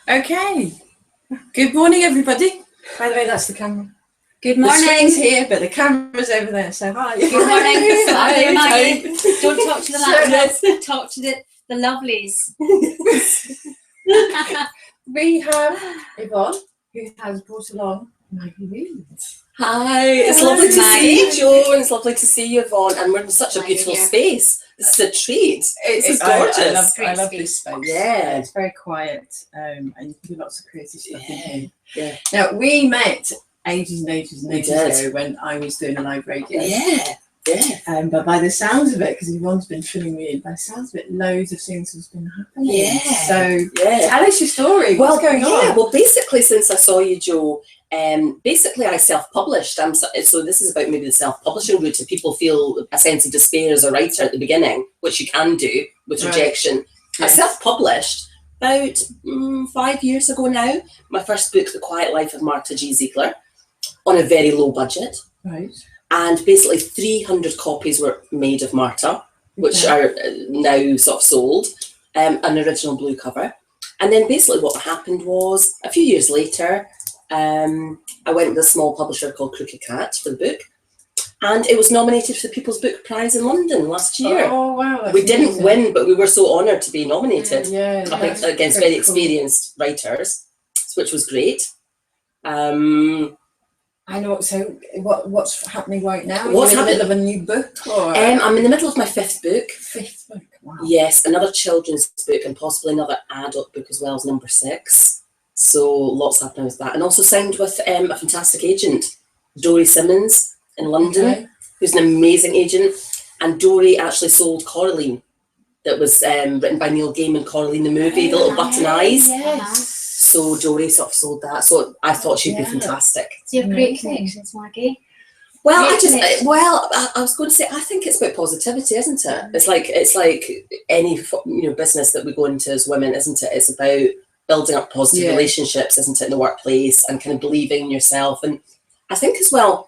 Okay. Good morning, everybody. By the way, that's the camera. Good morning. The screen's here, but the camera's over there. So hi. Good morning. Hi, Maggie. Don't talk to the laptops. So Talk to the lovelies. we have Yvonne, who has brought along Maggie Reid. Hi, it's Hello, lovely to Maggie. see you, Jo, and it's lovely to see you, Yvonne, and we're in such a Maggie beautiful here. space. This is a treat. This is I gorgeous. love this space. Yeah. It's very quiet, and you can do lots of creative stuff in here. Yeah. Now, we met ages and ages and We ages did. ago when I was doing a live radio. Yeah. But by the sounds of it, because Yvonne's been filling me in, by the sounds of it, loads of things has been happening. Yeah. So Yeah. tell us your story. What's going on? Well, basically, since I saw you, Jo, basically I self-published. So this is about maybe the self-publishing route. If people feel a sense of despair as a writer at the beginning, which you can do with Right. rejection. I Yes. self-published about 5 years ago now. My first book, The Quiet Life of Martha G. Ziegler, on a very low budget. Right. And basically 300 copies were made of Martha, which Okay. are now sort of sold, an original blue cover. And then basically what happened was, a few years later, I went with a small publisher called Crooked Cat for the book, and it was nominated for the People's Book Prize in London last year. Oh, wow. That's We didn't amazing. win, but we were so honoured to be nominated. Yeah. I think that's against very very cool. experienced writers, which was great. I know. So what's happening right now? What's You're in the happening- middle of a new book? Or I'm in the middle of my 5th book. 5th book? Wow. Yes, another children's book and possibly another adult book as well as number 6. So lots happening with that. And also signed with a fantastic agent, Dory Simmons in London, Okay. who's an amazing agent. And Dory actually sold Coraline, that was written by Neil Gaiman, Coraline the movie, the little button eyes. Yes. So Dory sort of sold that. So I thought she'd be Yeah. fantastic. So you have great Amazing. connections, Maggie. Well, Great connection. I was going to say, I think it's about positivity, isn't it? It's like any business that we go into as women, isn't it? It's about building up positive Yeah. relationships, isn't it, in the workplace, and kind of believing in yourself. And I think as well,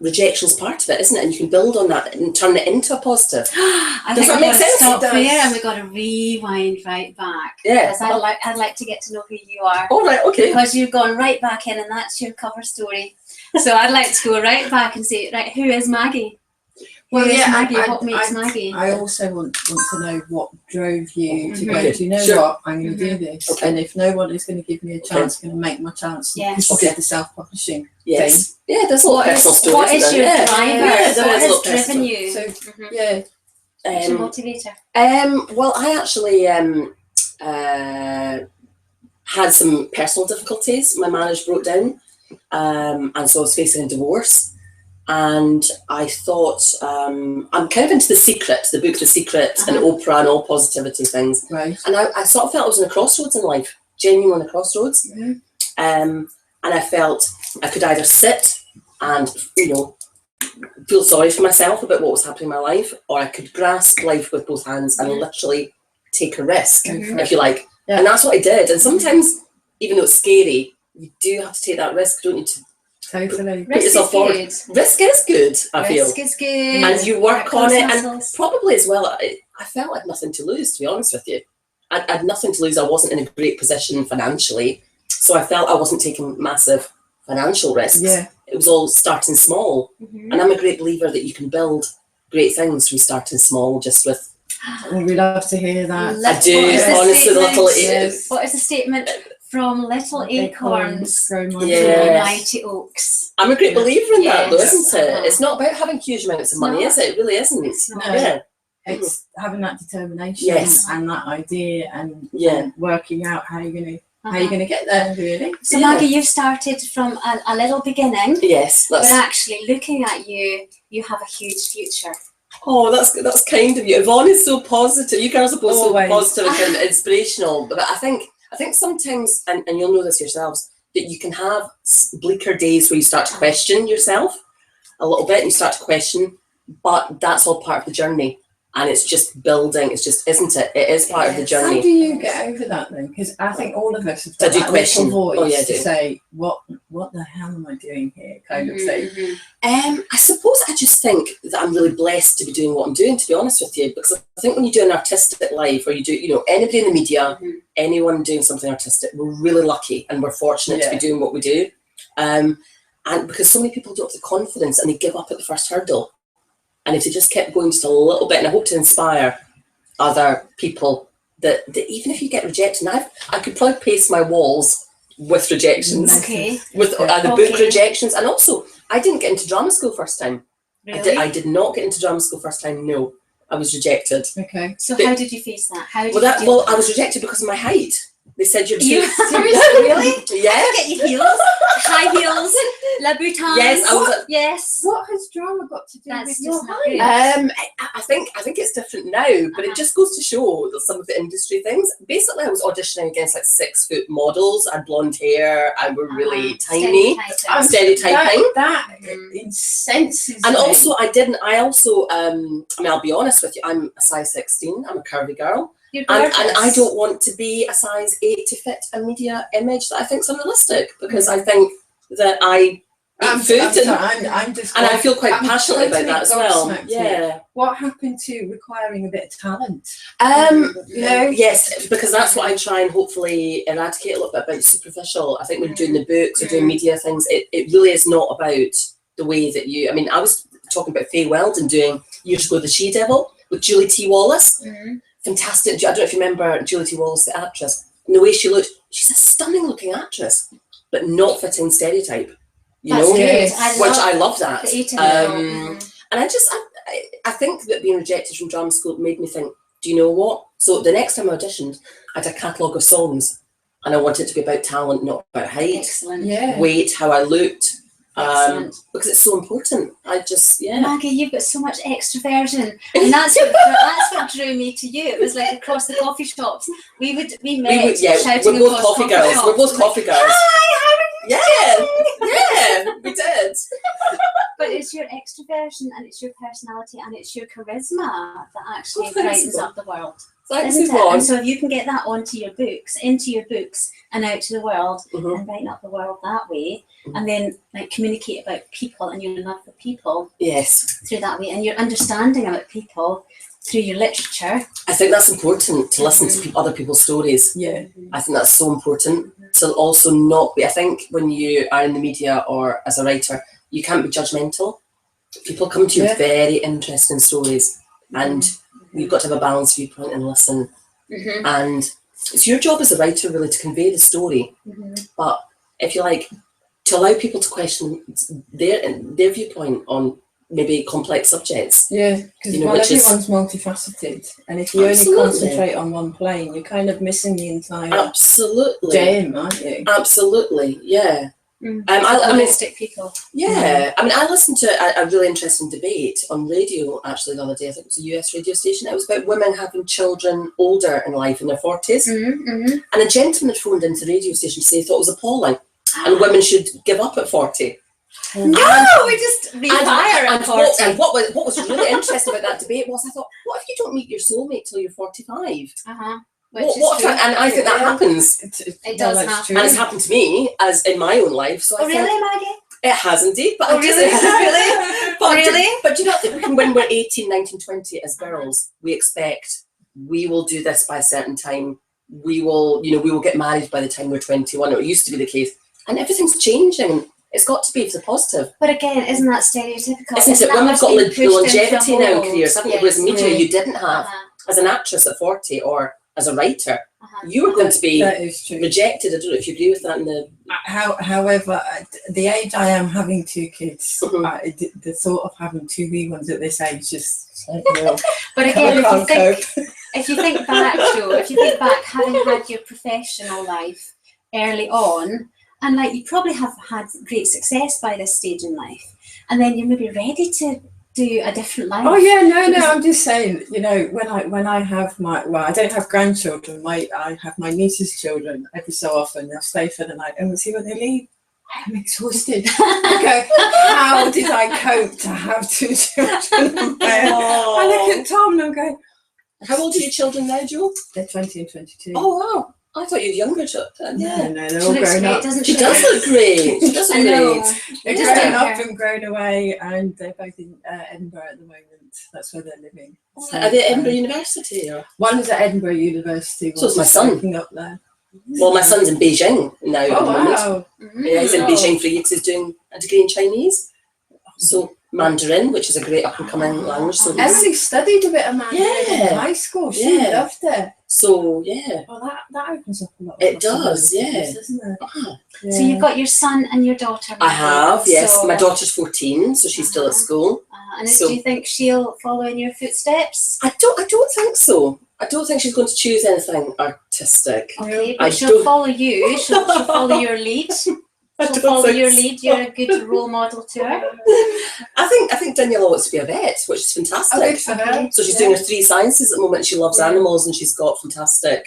rejection is part of it, isn't it? And you can build on that and turn it into a positive. I Does think that we've make got to sense? stop It does. there and we've got to rewind right back. Yeah. Because I'd like to get to know who you are. All right, okay. Because you've gone right back in and that's your cover story. So I'd like to go right back and say, right, who is Maggie? Who is Maggie? What makes Maggie? I also want to know what drove you to go, Okay, do you know sure. what, I'm going to do this. Okay. And if no one is going to give me a chance, I'm going to make my chance. Yes. This is the self-publishing Yes. Yeah, there's a lot of personal stories. What is isn't your there? driver? Yeah, there What is a lot has of driven personal. you? So, Mhm. yeah. What's your motivator? Well, I actually had some personal difficulties. My marriage broke down, and so I was facing a divorce. And I thought, I'm kind of into The Secret, the book The Secret, and Oprah and all positivity things. Right. And I sort of felt I was in a crossroads in life, genuinely on a crossroads. Mhm. And I felt I could either sit and, feel sorry for myself about what was happening in my life, or I could grasp life with both hands and literally take a risk, Mhm. if you like. Yeah. And that's what I did. And sometimes, even though it's scary, you do have to take that risk, don't you, to Totally. put yourself forward. Risk is good, I feel. Risk is good. And you work on it, and Muscles. probably as well, I felt like nothing to lose, to be honest with you. I had nothing to lose. I wasn't in a great position financially, so I felt I wasn't taking massive financial risks. Yeah. It was all starting small. Mhm. And I'm a great believer that you can build great things from starting small, just with, Well, we love to hear that. I do, What is the honestly, the little, Yes. What is the statement? From little acorns grow mighty. Yeah. to Yes. mighty oaks. I'm a great believer in that though, Yes. isn't it? Uh-huh. It's not about having huge amounts of money, No. is it? It really isn't. It's not. No. Yeah. It's having that determination Yes. and that idea and, Yeah. and working out how you're going to get there, really. So Yeah. Maggie, you've started from a little beginning, Yes, but that's actually looking at you, you have a huge future. that's kind of you. Yvonne is so positive. You girls are both so Always. positive and kind of inspirational. But I think sometimes, and you'll know this yourselves, that you can have bleaker days where you start to question yourself a little bit, and you start to question, but that's all part of the journey. and it's just building. It's just, isn't it? It is part of the journey. How do you get over that then? Because I think all of us have got that little voice to say, what the hell am I doing here, kind of thing. I suppose I just think that I'm really blessed to be doing what I'm doing, to be honest with you, because I think when you do an artistic life, or you do, you know, anybody in the media, anyone doing something artistic, we're really lucky and we're fortunate to be doing what we do. And because so many people don't have the confidence and they give up at the first hurdle. And if they just kept going just a little bit, and I hope to inspire other people that even if you get rejected, and I could probably paste my walls with rejections, with the book rejections, and also I didn't get into drama school first time. Really? I did not get into drama school first time. No, I was rejected. Okay. So how did you face that? How did I was rejected because of my height. They said you're too. Really? Yeah. Get your heels, high heels, Louboutins. Yes, I was. Yes. What has drama got to do with your height? I think it's different now, but it just goes to show that some of the industry things. Basically, I was auditioning against like 6-foot models. I had blonde hair. I were really tiny. I'm Stereotyping. That incenses. And me. also, I also. I mean, I'll be honest with you. I'm a size 16. I'm a curvy girl. And I don't want to be a size 8 to fit a media image that I think is unrealistic, because I think that I'm just and I feel quite passionate about that as well. Yeah. What happened to requiring a bit of talent? Yes, because that's what I try and hopefully eradicate a little bit about superficial. I think when you're doing the books or doing media things, it really is not about the way that you. I mean, I was talking about Faye Weldon doing years ago The She-Devil with Julie T. Wallace. Fantastic. I don't know if you remember Julie T. Wallace, the actress, and the way she looked. She's a stunning looking actress, but not fitting stereotype. You know, which I love that. And I think that being rejected from drama school made me think, do you know what? So the next time I auditioned, I had a catalogue of songs, and I wanted it to be about talent, not about height, weight, how I looked. Because it's so important. Maggie, you've got so much extroversion, and that's what drew me to you. It was like across the coffee shops. We met shouting. We're both coffee girls. We're both coffee girls. Hi, Yeah, we did. But it's your extroversion, and it's your personality, and it's your charisma that actually brightens up the world. Thanks, isn't it? And so if you can get that into your books, and out to the world, and brighten up the world that way, and then like communicate about people and your love for people, through that way, and your understanding about people through your literature. I think that's important to listen to other people's stories. Yeah, I think that's so important to also not be. I think when you are in the media or as a writer, you can't be judgmental. People come to you with very interesting stories, and you've got to have a balanced viewpoint and listen. And it's your job as a writer really to convey the story. But if you like, to allow people to question their viewpoint on maybe complex subjects. Yeah, because everyone's multifaceted, and if you only concentrate on one plane, you're kind of missing the entire gem, aren't you? Absolutely, yeah. Holistic people. Yeah, I mean, I listened to a really interesting debate on radio actually the other day. I think it was a US radio station. It was about women having children older in life, in their 40s. And a gentleman phoned into the radio station to say he thought it was appalling, and women should give up at 40. No, we just retire at 40. And what was really interesting about that debate was, I thought, what if you don't meet your soulmate till you're 45? And I think that happens. It does happen. And it's happened to me, as in my own life. So really, Maggie? It has indeed. But Really? But do you not think when we're 18, 19, 20 as girls, we expect we will do this by a certain time. We will get married by the time we're 21. Or it used to be the case. And everything's changing. It's got to be for the positive. But again, isn't that stereotypical? Isn't it? Women have got longevity now in careers, haven't you? Whereas media, you didn't have. As an actress at 40 or as a writer, you were going to be rejected. I don't know if you agree with that. However, the age I am, having 2 kids, the thought of having 2 wee ones at this age just But again, if you think back, having had your professional life early on, and like you probably have had great success by this stage in life, and then you're maybe ready to do a different life. Oh yeah, no, I'm just saying, when I have I don't have grandchildren, I have my niece's children every so often. They'll stay for the night and we'll see when they leave. I'm exhausted. I go, how did I cope to have 2 children? I look at Tom and I'm going, how old are your children now, Jo? they're 20 and 22. Oh wow, I thought you were younger children. No, they're She all looks grown great, up. doesn't She does look great. She does look I know. great. They're Just grown like up her. and grown away, and they're both in Edinburgh at the moment. That's where they're living. So, Are they at Edinburgh University? Or? One's at Edinburgh University. So is one's my son. working up there. Well, my son's in Beijing now at the Oh moment. wow! Yeah, he's in Oh. Beijing for years. He's doing a degree in Chinese. So Mandarin, which is a great up and coming language. So Emily studied a bit of Mandarin Yeah. in high school. She Yeah. loved it. So yeah. Well, that opens up a lot. It of does, possibilities, yeah. doesn't it? Ah. Yeah. So you've got your son and your daughter. I have, yes. So, My daughter's 14, so she's still at school. and so- do you think she'll follow in your footsteps? I don't think so. I don't think she's going to choose anything artistic. Okay, I but she'll don't- follow you. She'll follow your lead. I She'll don't follow think your so. lead. You're a good role model to her. I think Daniela wants to be a vet, which is fantastic. Oh, good for her. So she's Yeah. doing her 3 sciences at the moment. She loves animals and she's got fantastic.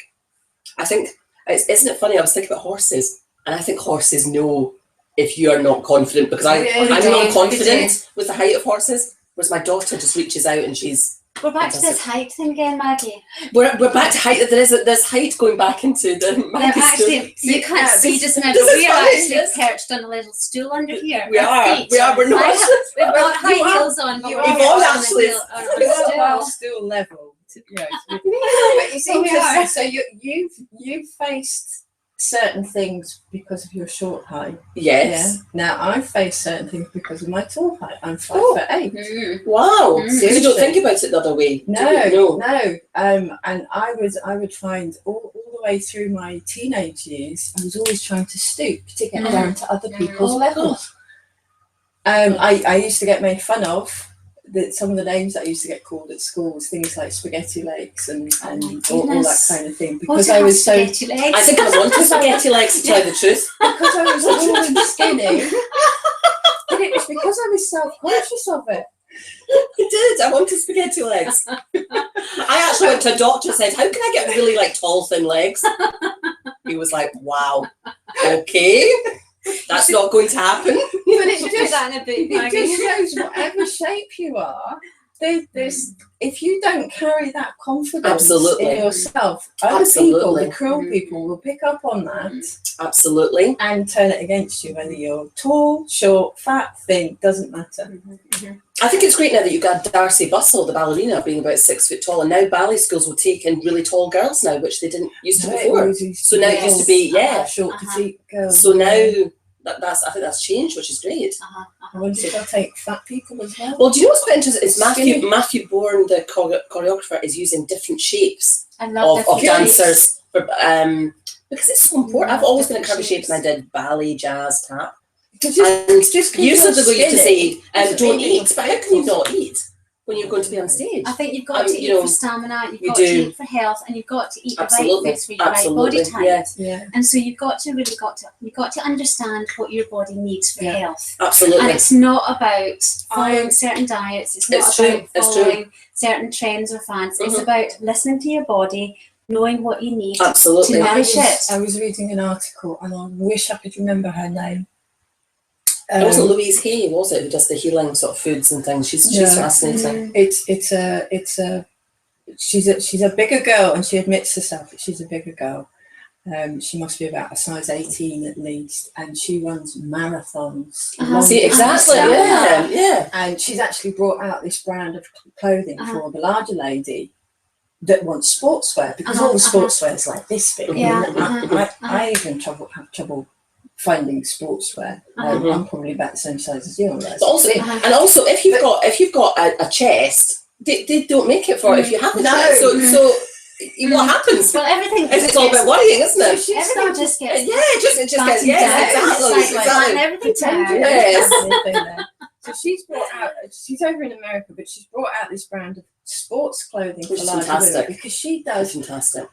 I think, isn't it funny? I was thinking about horses, and I think horses know if you are not confident, because Yeah, I'm they do, not they confident with the height of horses, whereas my daughter just reaches out and she's. We're back to this height thing again, Maggie. We're back to height. There's height going back into the. Now, Maggie's actually, story. you can't see this- just now, this but is we are fine, actually yes. perched on a little stool under here. We Our are. feet We are. We're not. We've got high You are- heels on, but you we're are perched on a actually- heel- on a You are stool. well still level. Yeah, but it's Well, we are. interesting. So you've faced certain things because of your short height. Yes. Yeah. Now I face certain things because of my tall height. I'm 5'8". Mm. Wow. Mm. So you don't think about it the other way. do you? No. And I would find all the way through my teenage years, I was always trying to stoop to get down to other people's Oh, levels. I used to get made fun of. Some of the names that I used to get called at school was things like spaghetti legs and my all that goodness. kind of thing, What because do I you was so have, spaghetti legs? I think I want to spaghetti legs, to tell you the truth. because I was tall and skinny. But it was because I was self-conscious of it. I did. I wanted spaghetti legs. I actually went to a doctor and said, "How can I get really tall, thin legs?" He was like, "Wow, okay, that's not going to happen." But it Put just, that in a book, it Maggie. just shows whatever shape you are. There's if you don't carry that confidence Absolutely. in yourself, other people, Absolutely. the cruel people, will pick up on that Absolutely. and turn it against you. Whether you're tall, short, fat, thin, doesn't matter. I think it's great now that you've got Darcy Bussell, the ballerina, being about 6 foot tall, and now ballet schools will take in really tall girls now, which they didn't used to No, it before. always used So now it used to be, short, petite girls. So now I think that's changed, which is great. I wonder if they'll take fat people as well. Well, do you know what's quite interesting? Is Skinny. Matthew Bourne, the choreographer, is using different shapes I love of the dancers for, because it's so important. I've always been a Different curvy shape, and I did ballet, jazz, tap. Because And just 'cause years you're ago, you used to skinny say, doesn't "Don't mean you're eat," but how can you fit. not eat when you're going to be on stage? I think you've got to you eat know, for stamina, you've you got do. to eat for health, and you've got to eat the right Absolutely, foods for your right absolutely, body type. yeah. Yeah. And so you've got to understand what your body needs for Yeah. health. Absolutely. And it's not about following certain diets. It's not It's true, about it's true. following certain trends or fads. It's Mhm. about listening to your body, knowing what you need Absolutely. to nourish it. I was reading an article and I wish I could remember her name. It wasn't Louise Hay, was it, who does the healing sort of foods and things? She's Yeah. fascinating. She's a bigger girl, and she admits herself that she's a bigger girl. She must be about a size 18 at least, and she runs marathons. long See, exactly, distances. yeah. And she's actually brought out this brand of clothing Uh-huh. for the larger lady that wants sportswear, because all the sportswear is like this big. Yeah, I even have trouble finding sportswear. I'm probably about the same size as you. But also, and also, if you've got a chest, they don't make it for if you have a No. chest. So what happens? Well, everything It's all about worrying, isn't it? She everything started just gets Yeah, it just gets battened yes, down. exactly, It's like exactly. flatten everything pretending down. Yes. there's anything there. So she's brought out. She's over in America, but she's brought out this brand of sports clothing for Which is larger fantastic. women, because she That's does, fantastic.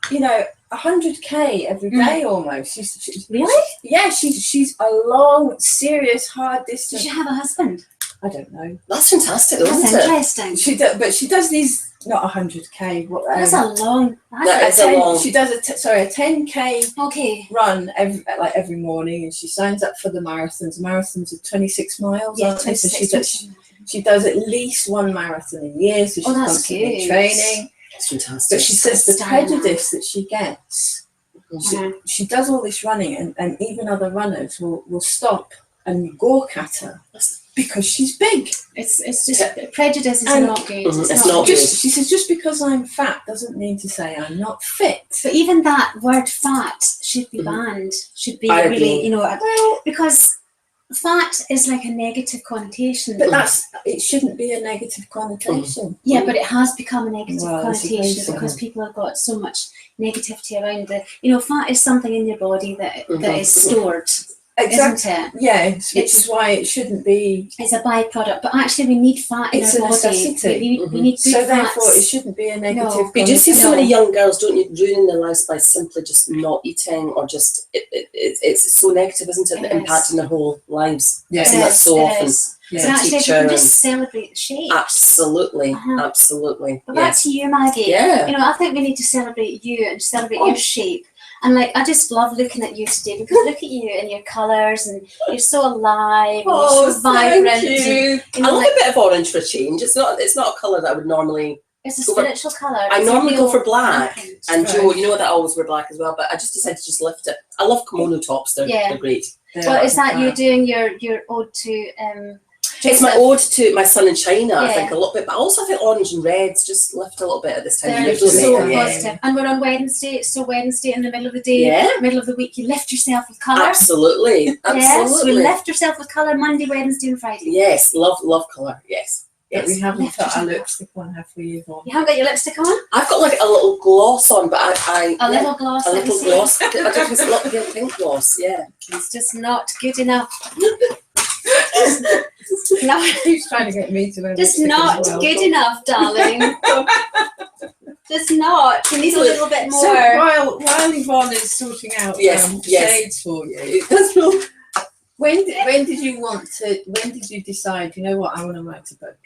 100k every day almost. She's Really? yeah. She's a long, serious, hard distance. Did you have a husband? I don't know. That's fantastic, That's isn't it? interesting. But she does these not 100k. That's a long. That is a long. She does a 10k Okay. run every morning, and she signs up for the marathons. Marathons are 26 miles. Yeah, Aren't they? So 26. she does at least one marathon a year. So she's that's constantly good. training. It's fantastic. But she says the Stamina. prejudice that she gets. She does all this running, and even other runners will stop and gawk at her because she's big. It's just prejudice is not good. It's not good. She says just because I'm fat doesn't mean to say I'm not fit. But even that word fat should be banned. Should be I really, agree. because fat is like a negative connotation. But it shouldn't be a negative connotation. Yeah, but it has become a negative Well, I suppose connotation so. because people have got so much negativity around it. Fat is something in your body that is stored, Exactly. isn't it? Yeah, which is why it shouldn't be. It's a byproduct, but actually we need fat in It's our a body. necessity. We need good So fats. therefore, it shouldn't be a negative. But you just see so No. many young girls, don't you, ruining their lives by simply just not eating, or just it's so negative, isn't it? It The is. impact on their whole lives. Yeah. Isn't that so often? Yeah. So actually, if we teacher can and- just celebrate the shape. Absolutely, absolutely. But back to you, Maggie. Yeah. I think we need to celebrate you and celebrate your shape. And I just love looking at you today because look at you and your colours, and you're so alive, and you're so vibrant. Thank you. I love a bit of orange for a change. It's not a colour that I would normally. It's a spiritual colour. I It's a normally go real for black, imprint. and Right. Joe, you know that I always wear black as well. But I just decided to just lift it. I love kimono tops; they're great. Well, is that you doing your ode to It's my ode to my son in China, I Yeah. think, a little bit. But also I think orange and reds just lift a little bit at this time of They're year, don't so they? positive. And we're on Wednesday, so Wednesday in the middle of the day, Yeah. middle of the week, you lift yourself with colour. Absolutely. Yes, we lift yourself with colour Monday, Wednesday and Friday. Yes, love colour, yes. But we haven't Lift put our yourself. lipstick on, have we, Yvonne? You haven't got your lipstick on? I've got like a little gloss on, but A little gloss. a let me little see. gloss. I don't know if it's a little pink gloss, yeah. It's just not good enough. No, He's trying to get me to wear just lipstick not as well. good enough, darling. Just not. We need a little bit more. So while Yvonne is sorting out Yes. shades for you, when did you decide, you know what, I want to write a book?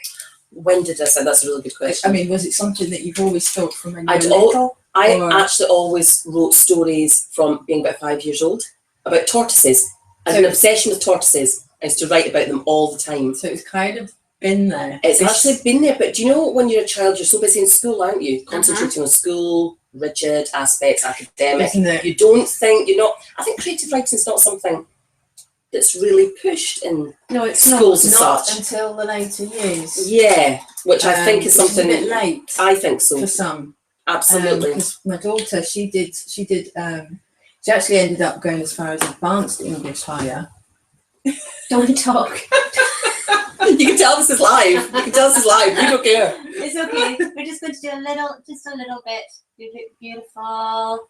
When did I say? That's a really good question. I mean, was it something that you've always thought from when you I'd were little? I Or- actually always wrote stories from being about 5 years old about tortoises. I had an obsession with tortoises. I used to write about them all the time. So it's kind of been there. It's actually been there, but do you know when you're a child, you're so busy in school, aren't you? Concentrating on school, rigid aspects, academic. Isn't it? You don't think, I think creative writing is not something that's really pushed in No, it's schools as Not such. until the later years. Yeah, which I think is Which something, a bit late I think so, for some. absolutely. Because my daughter, she actually ended up going as far as advanced English higher. Don't talk. You can tell this is live. We don't care. It's okay. We're just going to do a little bit. You look beautiful.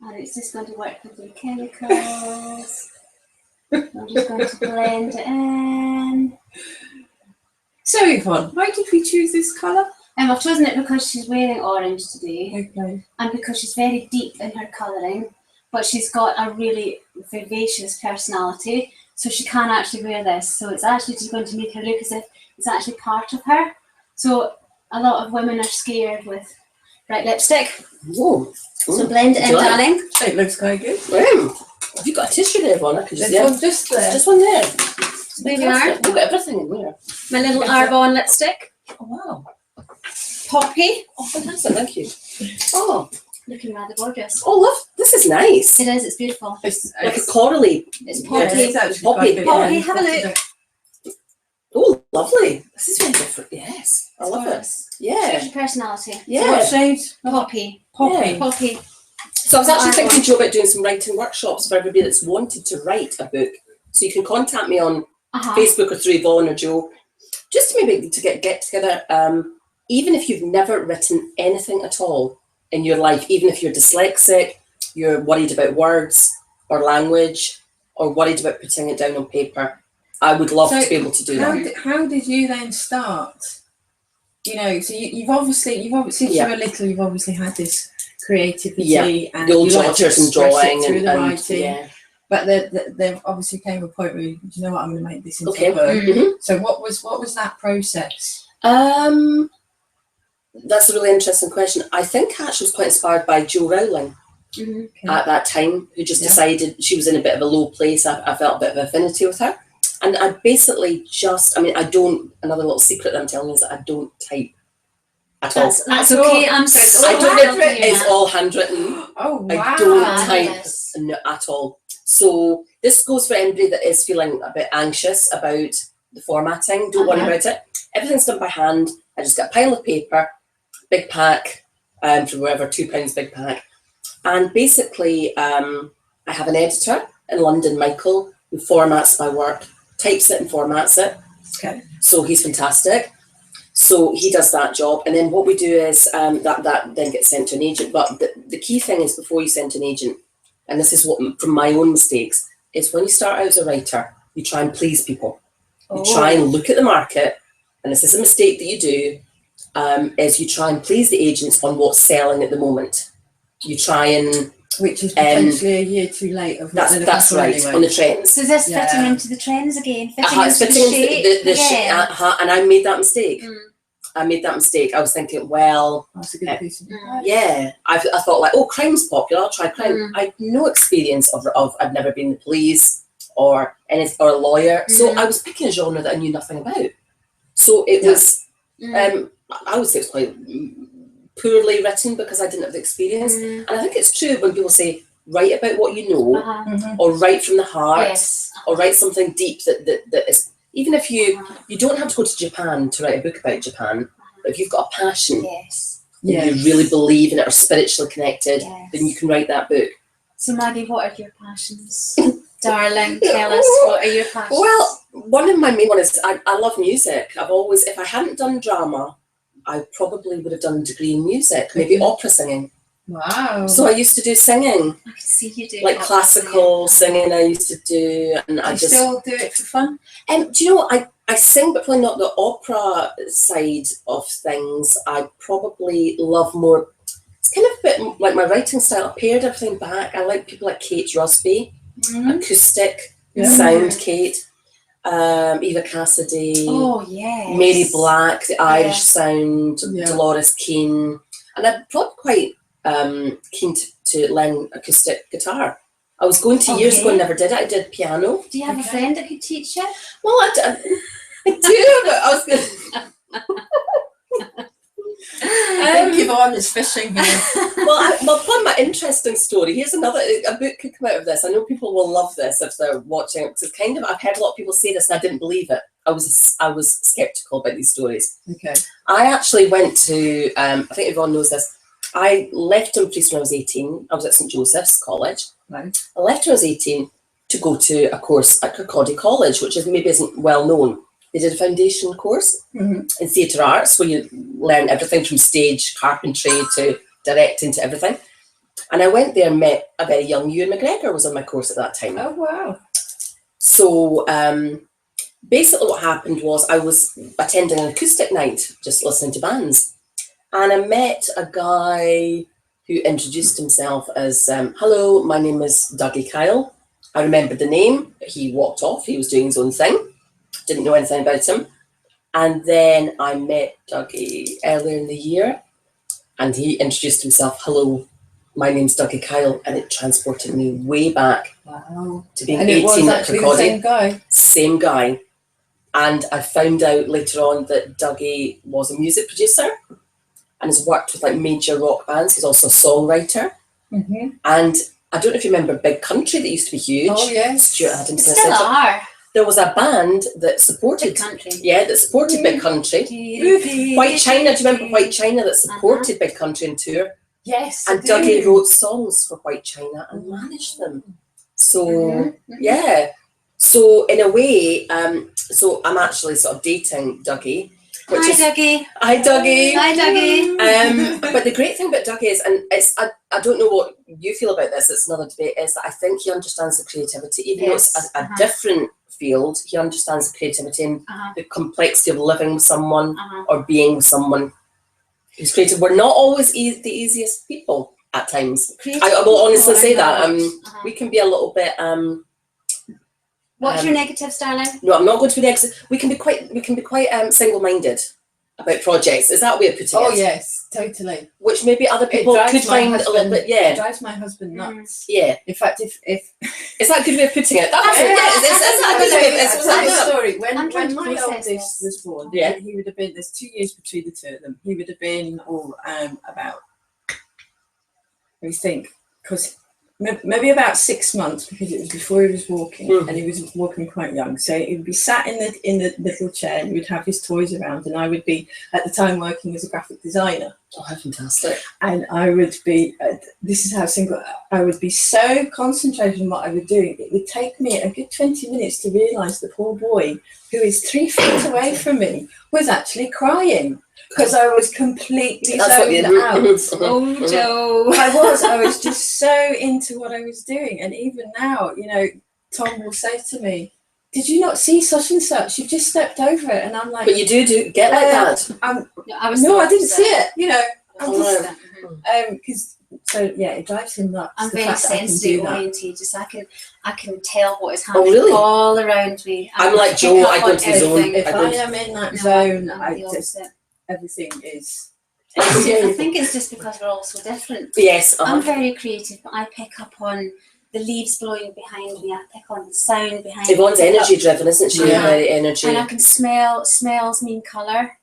And it's just going to work with the chemicals. I'm just going to blend it in. So Yvonne, why did we choose this colour? I've chosen it because she's wearing orange today, Okay. and because she's very deep in her colouring, but she's got a really vivacious personality, so she can actually wear this. So it's actually just going to make her look as if it's actually part of her. So a lot of women are scared with bright lipstick. Whoa. So blend it in, Do you like? darling. It looks quite good. Have you got a tissue there, Yvonne? I could just, There's one just there. just one there. There we are. Fantastic. We've got everything in there. My little Arbonne lipstick. Oh, wow. Poppy. Oh, fantastic. Thank you. Oh, Looking rather gorgeous. oh, love. This is nice. It is, it's beautiful. It's Like a corally. It's yeah, poppy. it's actually Poppy. quite good. Poppy, Yeah, have a that's look. Oh, lovely. This is very different. Yes. I love it. Gorgeous. Yeah. Here's your personality. So what Yeah. shade? Poppy. Poppy. Yeah. Poppy. So I was actually thinking, Joe, about doing some writing workshops for everybody that's wanted to write a book. So you can contact me on Facebook or through Yvonne or Joe, just to maybe to get together. Even if you've never written anything at all in your life, even if you're dyslexic, you're worried about words or language, or worried about putting it down on paper, I would love So to be able to do that. How did you then start? You know, so you've obviously since Yeah. you were little, you've obviously had this creativity Yeah. and The old you like to jotters and express it drawing through and the writing. yeah. But there obviously came a point where you know what, I'm going to make this into Okay. a book. Mhm. So what was that process? That's a really interesting question. I think actually was quite inspired by Jo Rowling at that time, who just decided she was in a bit of a low place. I felt a bit of affinity with her. And I basically another little secret that I'm telling you is that I don't type at all. That's okay. I'm sorry. I don't know. It's all handwritten. Oh, wow. I don't type at all. So this goes for anybody that is feeling a bit anxious about the formatting. Don't worry about it. Everything's done by hand. I just get a pile of paper, big pack, from wherever, £2 big pack. And basically, I have an editor in London, Michael, who formats my work, types it and formats it. Okay. So he's fantastic. So he does that job. And then what we do is that then gets sent to an agent. But the key thing is before you send to an agent, and this is what from my own mistakes, is when you start out as a writer, you try and please people. You try and look at the market, and this is a mistake that you do, is you try and please the agents on what's selling at the moment. You try and... Which is potentially a year too late. Of what that's right, anyway. On the trends. So is this fitting into the trends again? Fitting into the shape? And I made that mistake. I made that mistake. I was thinking, well... That's a good piece of advice. Yeah. I thought like, crime's popular, I'll try crime. I had no experience of I've never been the police or a lawyer. So I was picking a genre that I knew nothing about. So it was... I would say it's quite poorly written because I didn't have the experience. And I think it's true when people say, write about what you know, or write from the heart, or write something deep that is... Even if you don't have to go to Japan to write a book about Japan, but if you've got a passion, you really believe in it or spiritually connected, then you can write that book. So Maggie, what are your passions? Darling, tell us, what are your passions? Well, one of my main ones is I love music. I've always, if I hadn't done drama, I probably would have done a degree in music, maybe opera singing. Wow. So I used to do singing. I can see you do. Like classical singing I used to do. And I just still do it for fun? Do you know, I sing, but probably not the opera side of things. I probably love more, it's kind of a bit like my writing style. I pared everything back. I like people like Kate Rusby, acoustic sound Kate. Eva Cassidy, Mary Black, the Irish sound, Dolores Keane, and I'm probably quite keen to learn acoustic guitar. I was going to years ago and never did it. I did piano. Do you have a friend that could teach you? Well, I do, but I was going Yvonne is fishing here. Well, from my interesting story, here's a book could come out of this. I know people will love this if they're watching it, because it's kind of, I've heard a lot of people say this and I didn't believe it. I was skeptical about these stories. Okay. I actually went to, I think Yvonne knows this, I left Dumfries when I was 18. I was at St Joseph's College. Right. I left when I was 18 to go to a course at Kirkcaldy College, which maybe isn't well known. They did a foundation course in theatre arts where you learn everything from stage, carpentry to directing to everything. And I went there and met a very young Ewan McGregor was on my course at that time. Oh, wow. So basically what happened was I was attending an acoustic night, just listening to bands. And I met a guy who introduced himself as, hello, my name is Dougie Kyle. I remembered the name. He walked off. He was doing his own thing. Didn't know anything about him. And then I met Dougie earlier in the year, and he introduced himself, hello, my name's Dougie Kyle, and it transported me way back to being 18 at Kirkcaldy. Same guy. Same guy. And I found out later on that Dougie was a music producer and has worked with like major rock bands. He's also a songwriter. And I don't know if you remember Big Country that used to be huge. Oh, yes. Stuart Adams. Still are. There was a band that supported Big Country. Yeah, that supported Big Country. White China, do you remember White China that supported Big Country on tour? Yes. And Dougie wrote songs for White China and managed them. So yeah. So in a way, so I'm actually sort of dating Dougie. Hi, Dougie. Hi, Dougie. Hi, Dougie. But the great thing about Dougie is, and it's I don't know what you feel about this, it's another debate, is that I think he understands the creativity, even though it's a different field, he understands the creativity and the complexity of living with someone or being with someone who's creative. We're not always the easiest people at times. I will honestly say that. We can be a little bit... What's your negatives, darling? No, I'm not going to be negative. We can be quite single-minded. about projects. Is that a way of putting it? Oh yes, totally. Which maybe other people could find a little bit. It Yeah. drives my husband nuts. Yeah. In fact, if Is that a good way of putting it? That's Yeah. that a good way of, I'll tell you a it's, story. I'm trying When to my process oldest this. was born, Yeah. he would have been. There's 2 years between the two of them. He would have been about. Let me think, because maybe about 6 months, because it was before he was walking, and he was walking quite young. So he would be sat in the little chair, and he would have his toys around, and I would be at the time working as a graphic designer. oh, how fantastic. And I would be, this is how simple, I would be so concentrated on what I was doing, it would take me a good 20 minutes to realise the poor boy, who is 3 feet away from me, was actually crying, because I was completely zoned out. Oh, Joe. I was just so into what I was doing. And even now, you know, Tom will say to me, did you not see such and such? You've just stepped over it. And I'm like, But you do get like that. no, I didn't see it. You know, I'm Oh, just, because, so yeah, it drives him nuts. I'm the very fact that I can do sensory that. oriented. Just I can tell what is happening really? all around me. I'm like pick Joe, up I go on into the zone. everything. If I I don't- am in that No, zone, I'm I the just, opposite. everything is. I think it's just because we're all so different. Yes. I'm very creative, but I pick up on the leaves blowing behind me. I pick on the sound behind Yvonne's me. I pick up- energy driven, isn't she? Yeah. Very energy. And I can smell, smells mean colour.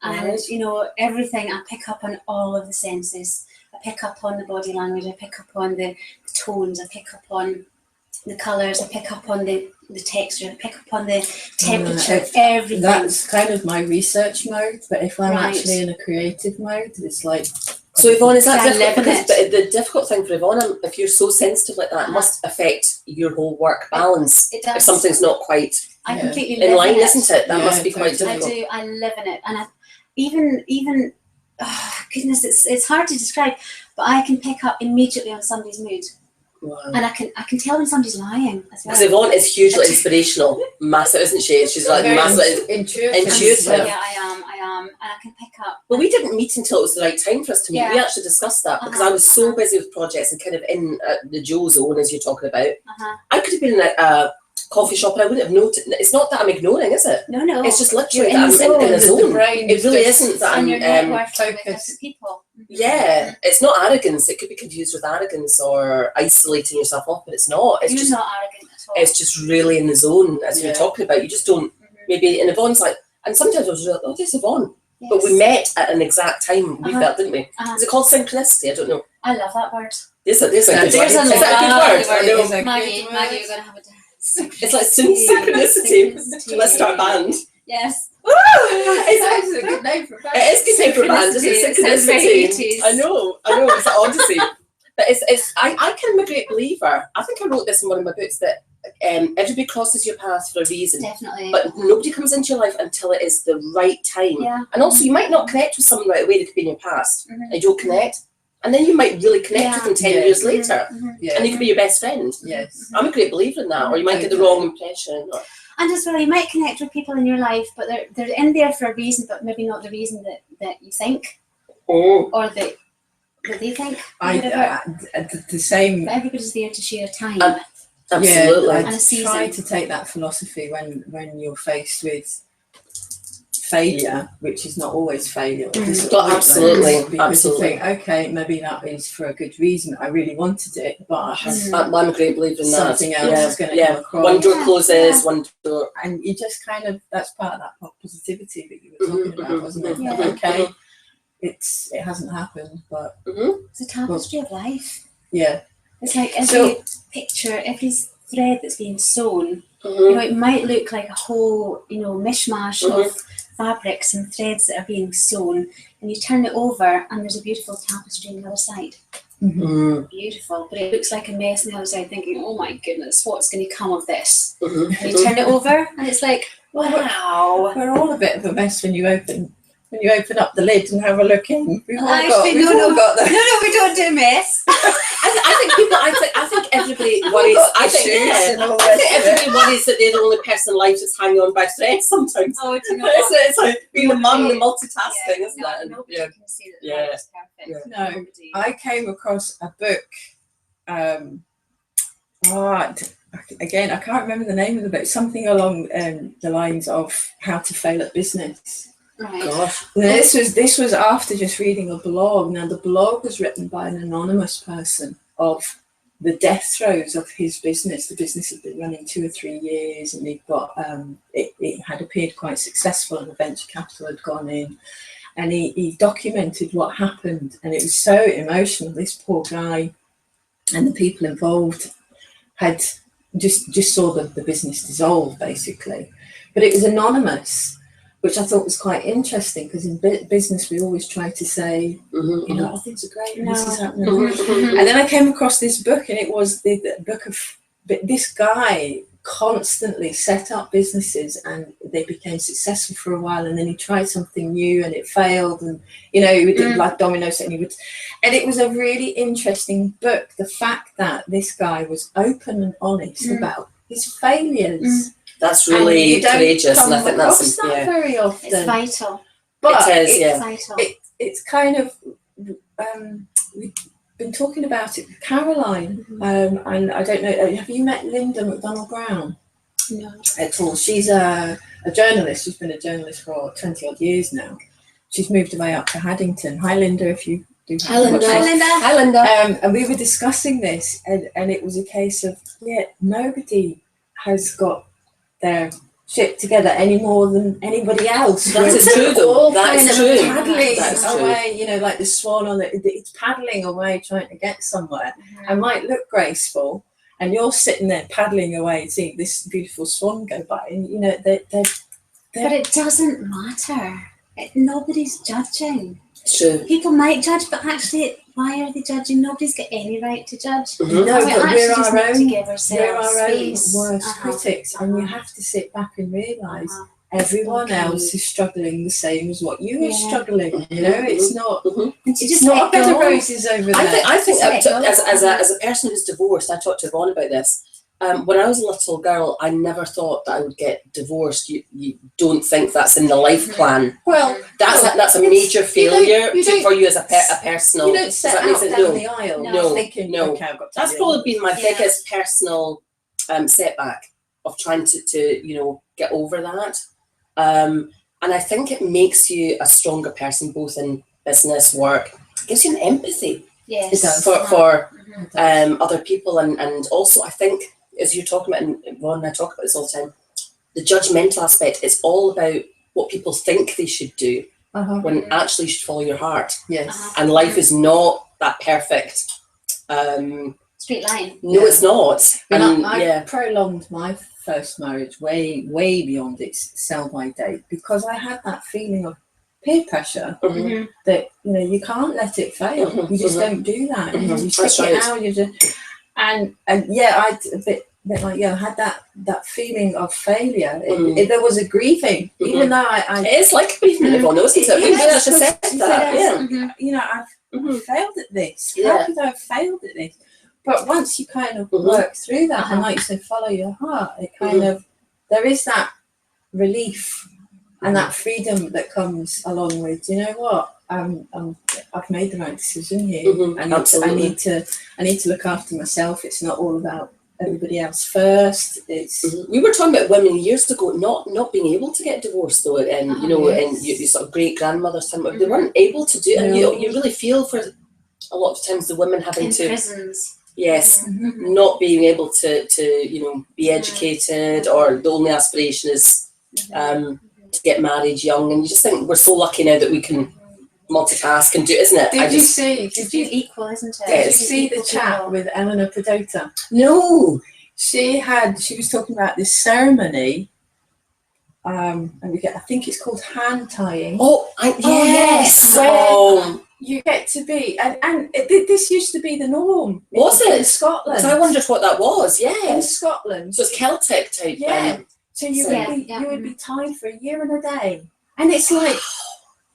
And, Right. you know, everything, I pick up on all of the senses. I pick up on the body language, I pick up on the tones, I pick up on the colours, I pick up on the texture, I pick up on the temperature, everything. That's kind of my research mode, but if I'm Right. actually in a creative mode, it's like. So Yvonne, is that I difficult? live in Because the difficult thing for Yvonne, if you're so sensitive like that, it must affect your whole work balance. It does. If something's not quite I Yeah. completely in live line, in it. isn't it? That Yeah, must be quite totally. I difficult. do. I live in it, and I even goodness, it's hard to describe. But I can pick up immediately on somebody's mood, Wow. and I can tell when somebody's lying as well. Because Yvonne is hugely inspirational, massive, isn't she? She's like Very massive. intuitive. Intuitive. Yeah, I am, and I can pick up. But we didn't meet until it was the right time for us to meet. We Yeah. actually discussed that because I was so busy with projects and kind of in the Joe zone, as you're talking about. I could have been in a coffee shop and I wouldn't have noticed. It's not that I'm ignoring, is it? No. It's just literally You're that in the I'm in the zone, zone. the brain It is really just- isn't that And you're I'm. networking with focused. different people. Yeah, it's not arrogance. It could be confused with arrogance or isolating yourself off, but it's not. It's You're just not arrogant at all. it's just really in the zone, as we Yeah. were talking about. You just don't maybe. And Yvonne's like, and sometimes I was like, oh, there's Yvonne. Yes. But we met at an exact time. We felt, didn't we? Is it called synchronicity? I don't know. I love that word. There's a good There's word. a Is that a lovely good word? I know. It's a Maggie, good Maggie, word. you're gonna have a dance. It's like synchronicity. So let's start a band. Yes. It's a good name for a band. It is good name for a band, isn't it? Synchronicity. It sounds very Synchronicity. 80s. I know, it's an odyssey. But I am a great believer. I think I wrote this in one of my books that everybody crosses your path for a reason. Definitely. But nobody comes into your life until it is the right time. Yeah. And also, you might not connect with someone right away that could be in your past. Mhm. And you don't connect. And then you might really connect with them 10 Yeah. years later. Yeah. And you could be your best friend. Yes. I'm a great believer in that. Or you might get the Totally. wrong impression. Or, And as well, you might connect with people in your life, but they're in there for a reason, but maybe not the reason that you think or that they think. Whatever. The same. But everybody's there to share a time. absolutely. Yeah, And I a season. try to take that philosophy when you're faced with failure, which is not always failure. It's But always absolutely, learning, because absolutely. you think, okay, maybe that is for a good reason. I really wanted it, but I'm a great believer in that. something else is going to come across. One door Yeah, closes, yeah. one door. And you just kind of, that's part of that positivity that you were talking about, wasn't it? Yeah. Okay, it hasn't happened, but It's a tapestry of life. yeah. It's like every picture, every thread that's being sewn, Mm-hmm. you know, it might look like a whole, you know, mishmash of fabrics and threads that are being sewn, and you turn it over and there's a beautiful tapestry on the other side. Mm-hmm. Beautiful, but it looks like a mess on the other side, thinking, oh my goodness, what's going to come of this? Mm-hmm. And you turn it over and it's like, wow. We're all a bit of a mess when you open up the lid and have a look in. We've all Actually, got the. No, we don't do mess. I think everybody worries. I think everybody worries that they're the only person in life that's hanging on by threads sometimes. Oh, do you know It's, what? it's like being a mum, the multitasking, isn't no, it? And, nobody yeah. can see that Yeah. that is perfect. No, Nobody. I came across a book. Again, I can't remember the name of the book. Something along the lines of How to Fail at Business. Right. Gosh. This was after just reading a blog. Now the blog was written by an anonymous person of the death throes of his business. The business had been running 2 or 3 years, and he'd got it had appeared quite successful, and the venture capital had gone in, and he documented what happened, and it was so emotional. This poor guy and the people involved had just saw the business dissolve, basically. But it was anonymous, which I thought was quite interesting, because in business we always try to say, you know, oh, things are great, and this is happening. And then I came across this book, and it was the book of this guy constantly set up businesses, and they became successful for a while, and then he tried something new and it failed, and you know, he would do like dominoes, and it was a really interesting book. The fact that this guy was open and honest about his failures. That's really courageous, and I think that's that very often. It's vital. But it is, It's vital. It's kind of we've been talking about it with Caroline, and I don't know. Have you met Linda McDonald Brown? No. At all? She's a journalist. She's been a journalist for 20 odd years now. She's moved away up to Haddington. Hi, Linda. If you do. Hi, Linda. Hi, Linda. Hi, Linda. And we were discussing this, and it was a case of nobody has got their shit together any more than anybody else. That's true, though. That's true. Paddling That's away, you know, like the swan on it's paddling away trying to get somewhere, and might look graceful, and you're sitting there paddling away, seeing this beautiful swan go by, and you know they're But it doesn't matter. Nobody's judging. True. People might judge, but actually, why are they judging? Nobody's got any right to judge. No, We but actually we're just our need own. to give ourselves We're our own space. worst critics, and you have to sit back and realise everyone else is struggling the same as what you are struggling. You know, it's not. And to It's just not let a bed of go. roses over there. I think Just let go. as a person who's divorced, I talked to Yvonne about this. When I was a little girl, I never thought that I would get divorced. You don't think that's in the life plan. Well, That's a major failure for you as a personal. you don't set out down the aisle No, thinking, no. okay, I've got to That's do probably this. been my biggest personal setback of trying to you know, get over that. And I think it makes you a stronger person, both in business, work. It gives you an empathy Yes. It does. for other people, and also I think, as you're talking about, and Ron and I talk about this all the time, the judgmental aspect. It's all about what people think they should do, when actually you should follow your heart. Yes. And life is not that perfect. Straight line. No, it's not. And I prolonged my first marriage way beyond its sell-by date, because I had that feeling of peer pressure that, you know, you can't let it fail. You just don't do that. You stick it out. You just and I a bit like you, had that feeling of failure. There was a grieving, even though I it is like grieving, everyone knows, isn't it? We just said that. you know, I've failed at this. Yeah. How could I have failed at this? But once you kind of work through that, and like you said, follow your heart, it kind of, there is that relief and that freedom that comes along with, you know what, I've made the right decision here. I need to look after myself. It's not all about everybody else first. It's we were talking about women years ago not being able to get divorced, though, and you know, and your sort of great grandmother's time, they weren't able to do it, and you really feel for a lot of times the women having to prisons. Yes, not being able to you know, be educated, or the only aspiration is to get married young, and you just think we're so lucky now that we can multitask and do, isn't it? Did you Equal, isn't it? Did you see the chat with Eleanor Predota? No. She was talking about this ceremony, and I think it's called hand tying. Yes. You get to be, and this used to be the norm. Was it? In Scotland? So I wondered what that was. In Yes. Scotland. So it's Celtic type. So you would be tied for a year and a day, and it's like,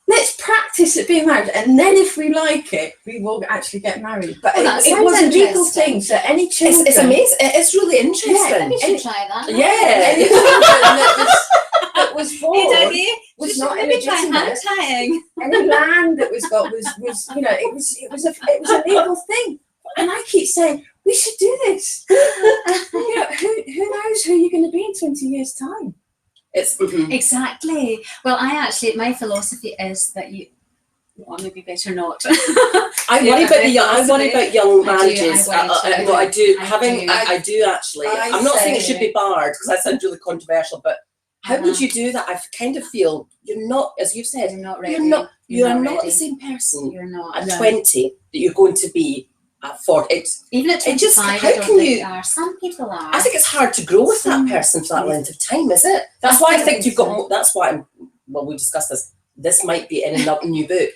let's practice at being married, and then if we like it, we will actually get married. But it was a legal thing, so any children. It's amazing. It's really interesting. We should try that. Yeah. That was born was not illegitimate. Any land that was got was you know, it was a legal thing, and I keep saying we should do this. You know, who knows who you're going to be in 20 years' time? It's Exactly. Well, my philosophy is that well, maybe better not. I worry about young marriages. I do actually. I'm not saying it should be barred because that sounds really controversial, but how would you do that? I kind of feel you're not, as you've said, You're not ready. You're not the same person You're not. at 20 that you're going to be at 40. Even at 25, how I don't can think you? you are. Some people are. I think it's hard to grow with that person for that length of time, is it? That's why I think you've got. That's why. Well, we discussed this. This might be in a new book.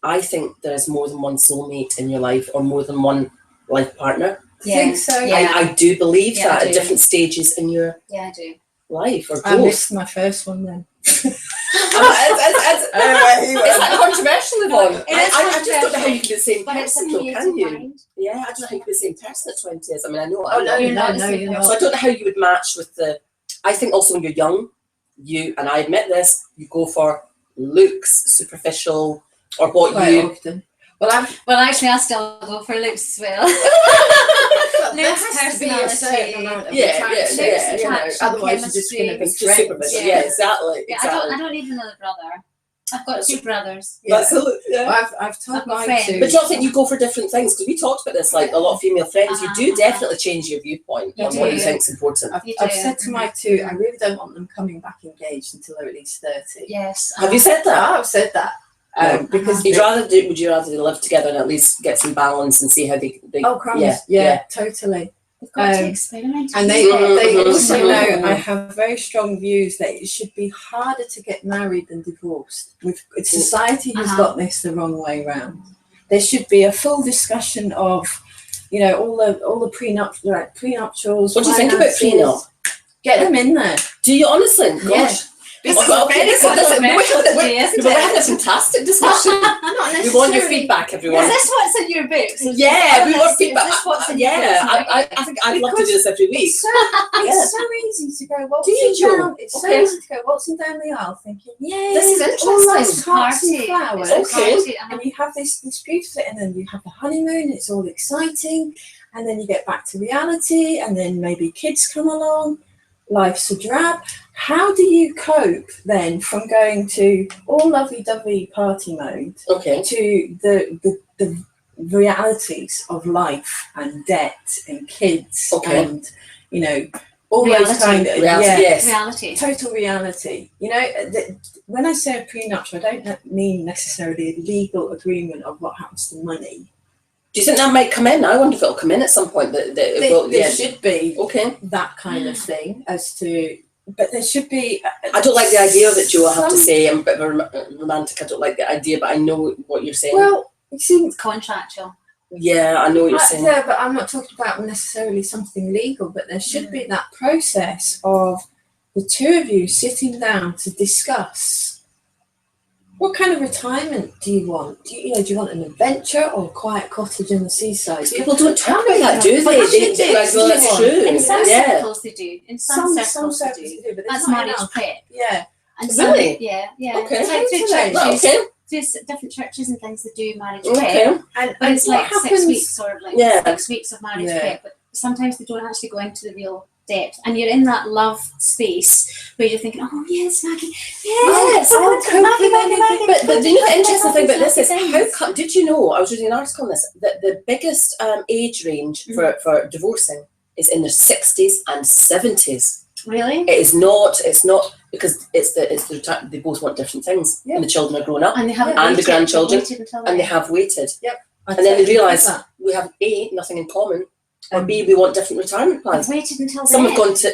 I think there is more than one soulmate in your life, or more than one life partner. I think so. Yeah. I do believe that I do. at different stages in your I do. life or growth. I missed my first one then. Is that controversial, Yvonne? I just don't know how you can be the same But it's a person, though, creative can you? mind. Yeah, I don't know how you can be the same person at 20 is. I mean, I know. Oh, no, You're not the no, same you're person. So I don't know how you would match with the. I think also when you're young, and I admit this, you go for looks, superficial, or what Quite you. often. Well, actually, I still go for looks as well. There has to be a certain amount of attraction. Otherwise, you're just going to be It's just superficial. Yeah, exactly. Yeah, exactly. I don't need another brother. I've got two brothers. Yeah. I've told I've got mine friends. to. But do you not think you go for different things? Because we talked about this, like a lot of female friends, you do definitely change your viewpoint You on what do. you think's important. I've said to my two, I really don't want them coming back engaged until they're at least 30. Yes. Have you said that? I've said that. Because Would you rather live together and at least get some balance and see how they crumbs. Yeah, totally. We've got to experiment. And they also know Mhm. I have very strong views that it should be harder to get married than divorced. Society has got this the wrong way round. There should be a full discussion of, all the prenuptials. What do you think about prenup? Get them in there. Do you honestly? Gosh. This We're having a fantastic discussion. We want your feedback, everyone. Is this what's in your books? Yeah, we want feedback. Is this what's in your Yeah, books? I think I'd love to do this every week. It's so easy to go waltzing down. It's so easy to go waltzing down the aisle, thinking, "Yay, This is all interesting. nice hearts and flowers." Okay. And you have this beautiful, and then you have the honeymoon. It's all exciting, and then you get back to reality, and then maybe kids come along. Life's a drab. How do you cope then from going to all lovey-dovey party mode to the realities of life and debt and kids and all those kind of reality, total reality. When I say a prenuptial, I don't mean necessarily a legal agreement of what happens to money. Do you think that might come in? I wonder if it'll come in at some point. There should be that kind of thing but there should be. I don't like the idea of it, Joe. I have to say, I'm a bit of a romantic. I don't like the idea, but I know what you're saying. Well, it seems contractual. Yeah, I know what you're saying. Yeah, but I'm not talking about necessarily something legal. But there should be that process of the two of you sitting down to discuss. What kind of retirement do you want? Do you want an adventure or a quiet cottage in the seaside? People don't talk about that, do they? That's true. In some circles they do. In some circles they do. But that's marriage prep. Yeah. And really? Yeah. Okay. It's like through churches. There's different churches and things that do marriage prep. And it's like 6 weeks or 6 weeks of marriage prep. But sometimes they don't actually go into the real depth, and you're in that love space where you're thinking, "Oh yes, Maggie, yes, Maggie." But the interesting thing about this is did you know? I was reading an article on this that the biggest age range for divorcing is in their 60s and 70s. Really? It's not because it's the they both want different things, and the children are growing up, and they have and the grandchildren, and they have waited. Yep. And then they realise we have A, nothing in common. Or B, we want different retirement plans. I've waited until some then. have gone to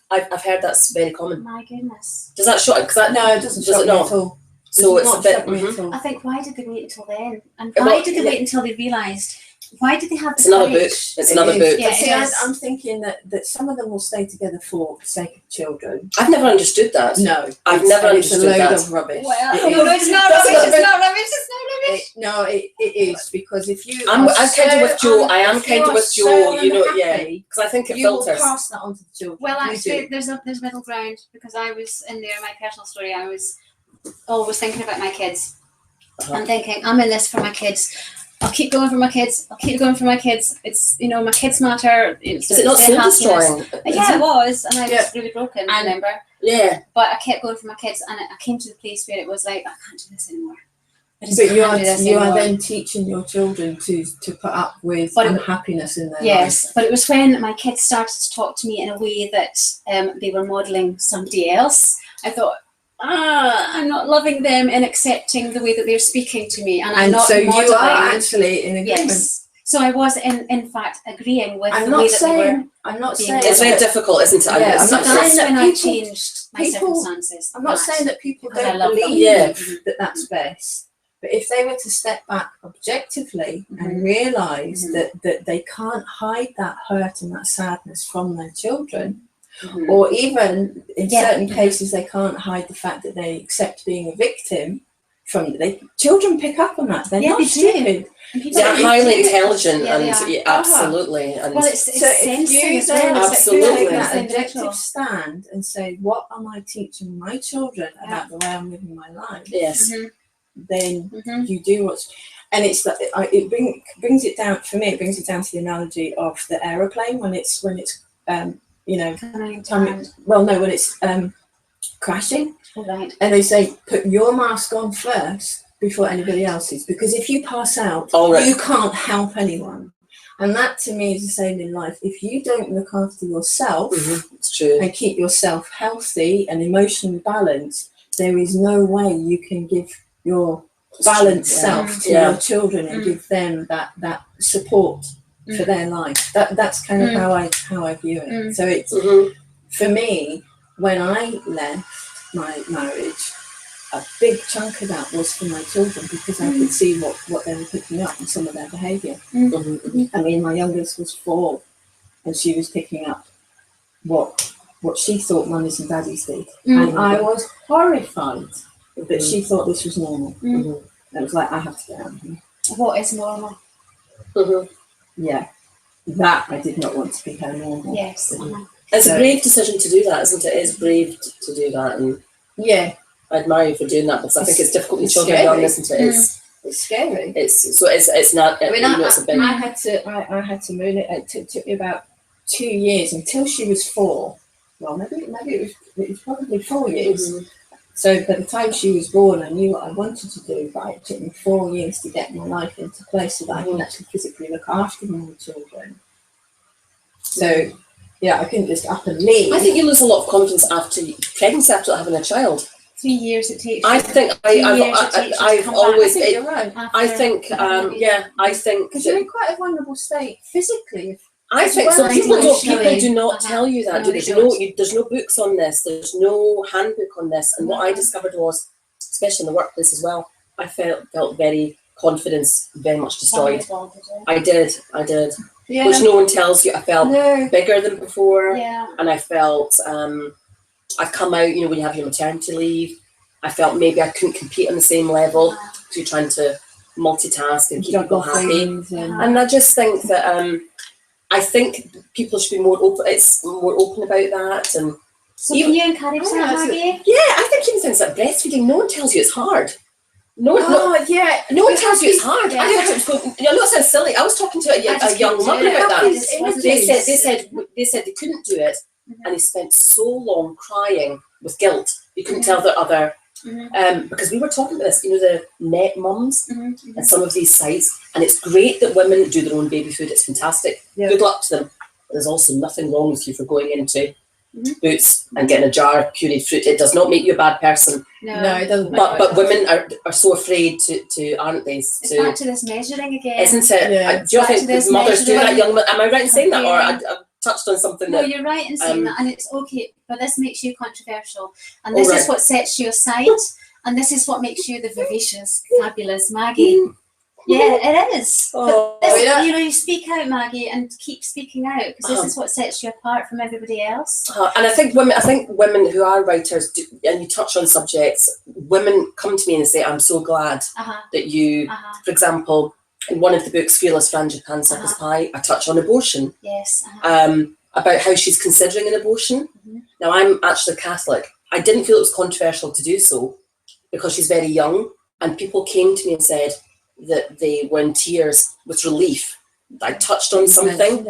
I've heard that's very common. My goodness. Does that shock? No, it doesn't shock me at all. So it's a bit. I think, why did they wait until then? And why did they wait until they realised? Why did they have? It's another book. It's another book. Yeah, see, I'm thinking that some of them will stay together for the sake of children. I've never understood that. No, I've never understood that. It's a load of rubbish. Well, it's not rubbish. It's not rubbish. It's not rubbish. No, it is, because if you, I'm kind of with Joe. I am kind of with Joe. Because I think it filters. You will pass that on to the children. Well, actually, there's middle ground, because I was in there. My personal story. I was always thinking about my kids. I'm thinking, I'm in this for my kids. I'll keep going for my kids. I'll keep going for my kids. It's, you know, my kids matter. Is it not soul destroying? Yeah, it was, and I was really broken. I remember. Yeah. But I kept going for my kids, and I came to the place where it was like, I can't do this anymore. But you are then teaching your children to put up with unhappiness in their life. But it was when my kids started to talk to me in a way that they were modelling somebody else. I thought, I'm not loving them and accepting the way that they're speaking to me, and I'm not modelling. You are actually in agreement. Yes. So I was in fact agreeing with I'm the not way saying, that they were. I'm not saying it's very difficult, isn't it? Yeah, That's when I people, changed my circumstances. I'm not saying that people because I don't love them. believe that that's best. But if they were to step back objectively and realise that they can't hide that hurt and that sadness from their children, or even in certain cases they can't hide the fact that they accept being a victim from children pick up on that. They're not stupid. They're highly intelligent and absolutely. And well, it's so if you then absolutely take that objective stand and say, what am I teaching my children about the way I'm living my life? Yes. Then you do what's, and it's that it brings it down for me. It brings it down to the analogy of the aeroplane when it's when it's crashing. Right. And they say put your mask on first before anybody else's, because if you pass out, you can't help anyone. And that to me is the same in life. If you don't look after yourself it's true. and keep yourself healthy and emotionally balanced, there is no way you can give your balanced self to your children and give them that support for their life. That's kind of how I view it. So it's for me, when I left my marriage, a big chunk of that was for my children, because I could see what they were picking up and some of their behaviour. I mean, my youngest was 4 and she was picking up what she thought mummies and daddies did. And I was horrified that she thought this was normal. It was like, I have to get out of here. What is normal? Yeah, that I did not want to be her normal. Yes. It's a brave decision to do that, isn't it? It is brave to do that, and I admire you for doing that, because I think it's difficult when children are young, isn't it? It's scary. It's not. I mean, I had to moon it. It took me about 2 years until she was 4. Well, maybe it was probably 4 years. So by the time she was born, I knew what I wanted to do, but it took me 4 years to get my life into place so that I can actually physically look after my children. So, I couldn't just up and leave. I think you lose a lot of confidence after pregnancy, after having a child. 3 years it takes. I think I've always. I think because you're in quite a vulnerable state physically. I think so. People do not tell you that. There's no books on this. There's no handbook on this. And what I discovered was, especially in the workplace as well, I felt very confidence very much destroyed. I did. Yeah. Which no one tells you. I felt bigger than before. Yeah. And I felt I've come out. When you have your maternity leave, I felt maybe I couldn't compete on the same level because you're trying to multitask and keep people happy. And I just think that. I think people should be more open. It's more open about that, and so can you encourage that, Maggie? Yeah, I think even things like breastfeeding. No one tells you it's hard. No one tells you it's hard. Yeah. I thought it was sounds silly. I was talking to a young mother about that. They said they couldn't do it, and they spent so long crying with guilt. You couldn't tell their other. Because we were talking about this, the net mums and some of these sites, and it's great that women do their own baby food. It's fantastic. Good luck to them. But there's also nothing wrong with you for going into Boots and getting a jar of pureed fruit. It does not make you a bad person. No, it doesn't. But women are so afraid to aren't they? It's back to this measuring again, isn't it? Yeah. Do you think mothers do that? Am I right in saying that, or I touched on something? No, you're right in saying that, and it's okay. But this makes you controversial, and this is what sets you aside, and this is what makes you the vivacious, fabulous Maggie. Yeah, it is. You speak out, Maggie, and keep speaking out, because this is what sets you apart from everybody else. And I think women who are writers, and you touch on subjects, women come to me and say, "I'm so glad that you," for example, in one of the books, Fearless Frangipan Circus Pie, I touch on abortion. Yes. About how she's considering an abortion. Now, I'm actually Catholic. I didn't feel it was controversial to do so because she's very young, and people came to me and said, that they were in tears with relief. I touched on something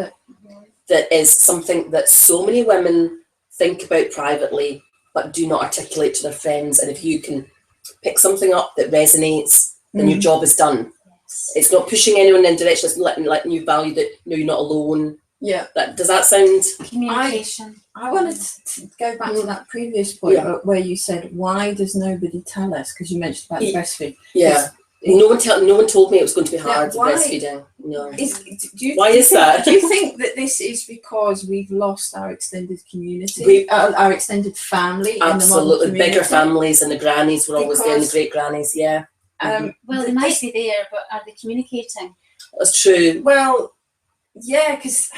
that is something that so many women think about privately but do not articulate to their friends. And if you can pick something up that resonates, then your job is done. It's not pushing anyone in direction, it's letting you value that you're not alone. Yeah. Does that sound? Communication. I wanted to go back to that previous point where you said, why does nobody tell us? Because you mentioned about breastfeeding. Yeah. No one told me it was going to be hard why, breastfeeding. No. Why is that? Do you think that this is because we've lost our extended community, our extended family? Absolutely, in the bigger families, and the grannies were always there, and the great grannies. Yeah. Well, they might be there, but are they communicating? That's true. Well, yeah, because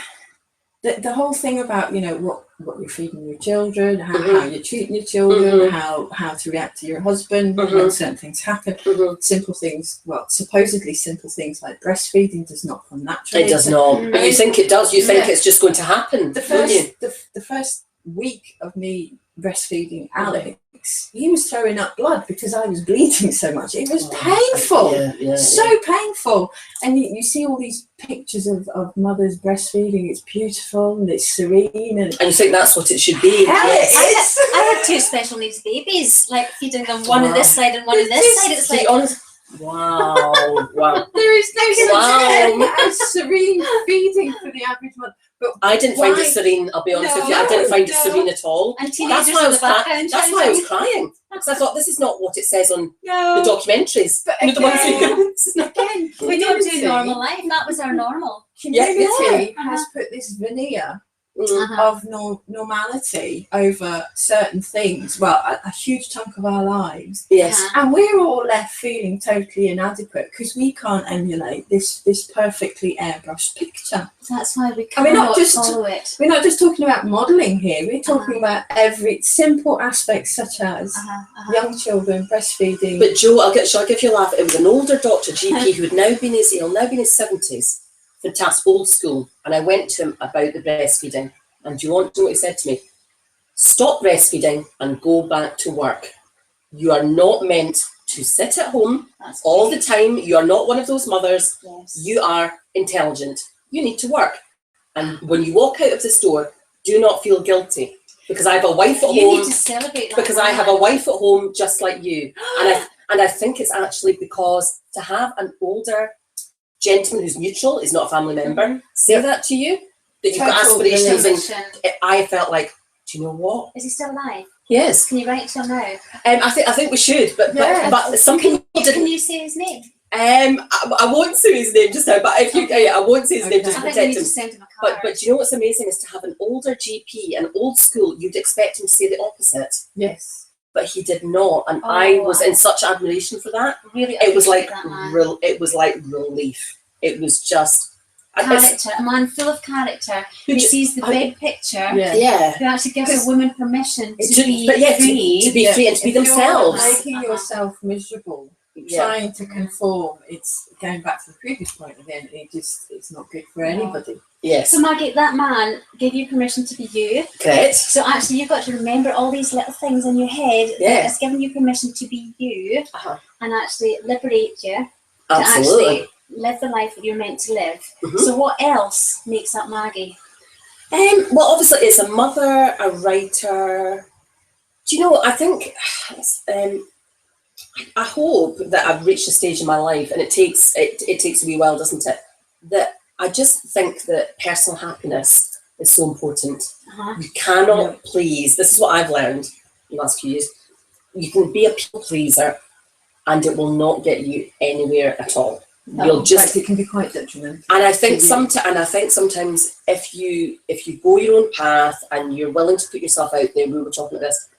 the whole thing about, you know, what you're feeding your children, how you're treating your children, how to react to your husband when certain things happen, simple things, well, supposedly simple things like breastfeeding does not come naturally. It does not. But you think it does. You think it's just going to happen. The first week of me breastfeeding Alex, he was throwing up blood because I was bleeding so much. It was painful, so painful. And you see all these pictures of mothers breastfeeding. It's beautiful and it's serene. And you think that's what it should be. I had 2 special needs babies, like feeding them one on this side and one on this side. It's like, wow. There is no such as serene feeding for the average mother. But I didn't find it serene, I'll be honest with you. I didn't find it serene at all. And that's why I was crying. Because I thought, this is not what it says on the documentaries. But again, we don't do normal life. That was our normal. Community has put this veneer of normality over certain things, well, a huge chunk of our lives. And we're all left feeling totally inadequate because we can't emulate this perfectly airbrushed picture. That's why we can't follow it. We're not just talking about modelling here, we're talking about every simple aspect such as young children breastfeeding. But Joe, shall I give you a laugh? It was an older doctor, GP, who had now been in his 70s. Fantastic, old school. And I went to him about the breastfeeding. And do you want to know what he said to me? Stop breastfeeding and go back to work. You are not meant to sit at home all the time. You are not one of those mothers. You are intelligent. You need to work. And when you walk out of this door, do not feel guilty. Because I have a wife at home. You need to celebrate that. Because I have a wife at home just like you. And I think it's actually because to have an older gentleman who's neutral, is not a family member, say that to you, that you've got aspirations, and I felt like, do you know what? Is he still alive? Yes. Can you write to him now? I think we should, but some people didn't. Can you say his name? I won't say his name just now, but if you, I won't say his name just to I think protect we need him. to send him a card. But do you know what's amazing is to have an older GP, an old school. You'd expect him to say the opposite. Yes. But he did not, and I was in such admiration for that. Really, it was like relief. It was just a man full of character who sees the big picture. Who actually gives a woman permission to be free and to be themselves. Making yourself miserable, trying to conform. It's going back to the previous point again. It's not good for anybody. Yes. So Maggie, that man gave you permission to be you. Correct. So actually, you've got to remember all these little things in your head that has given you permission to be you, and actually liberate you to actually live the life that you're meant to live. So what else makes up Maggie? Well, obviously, it's a mother, a writer. Do you know? I think I hope that I've reached a stage in my life, and it takes a wee while, doesn't it? That I just think that personal happiness is so important. You cannot please. This is what I've learned in the last few years. You can be a people pleaser, and it will not get you anywhere at all. It can be quite detrimental. And I think sometimes if you go your own path and you're willing to put yourself out there, we were talking about this.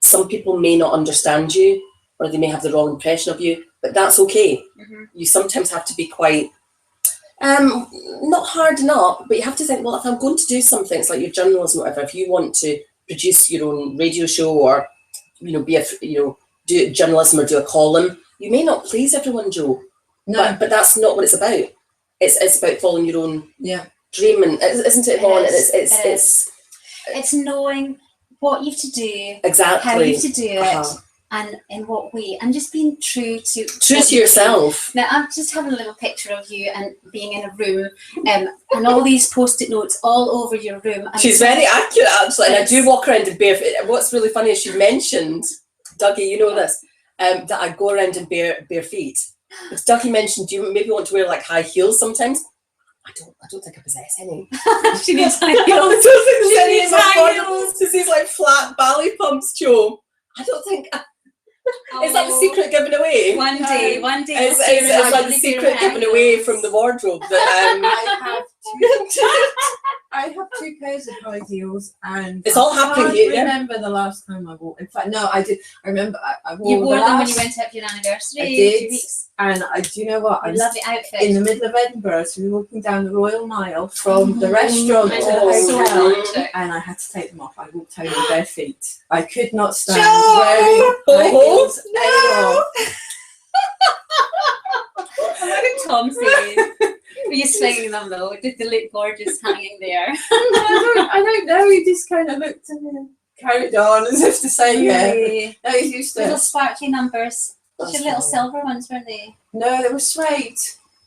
Some people may not understand you, or they may have the wrong impression of you, but that's okay. You sometimes have to be quite. Not harden up, but you have to think, well, if I'm going to do something, it's like your journalism or whatever, if you want to produce your own radio show or, do journalism or do a column, you may not please everyone, Joe. No. But that's not what it's about. It's about following your own dream, and isn't it, Yvonne? It's knowing what you've to do, exactly, how you've to do it, and in what way, and just being true to yourself. Now I'm just having a little picture of you and being in a room, and all these post-it notes all over your room. And She's very accurate, actually, and I do walk around in barefoot. What's really funny is she mentioned, Dougie, you know this, that I go around in bare feet. Because Dougie mentioned, do you maybe want to wear like high heels sometimes? I don't think I possess any. She needs high I heels. don't think there's any in my high body. It's these like flat ballet pumps, Joe. I don't think. Is that the secret given away? One day. It's like the secret given away from the wardrobe. That I have 2 pairs of high heels, and It's all happening I here, can't yeah. remember the last time I wore. In fact, no, I did. I remember I wore. You wore the them when last, you went out for your anniversary. I 2 did, weeks. and do you know what? I was Lovely outfit. in the middle of Edinburgh, so we were walking down the Royal Mile from the restaurant to the Oh, hotel, romantic. and I had to take them off. I walked home in bare feet. I could not stand Joe! wearing high heels anymore. What did Tom say? Were you slinging them though? Did they look gorgeous hanging there? I don't know. He just kind of looked at me and carried on as if to say, yeah. Really? No, he's used to Little it. sparkly numbers. That's Your little funny. silver ones, weren't they? No, they were suede.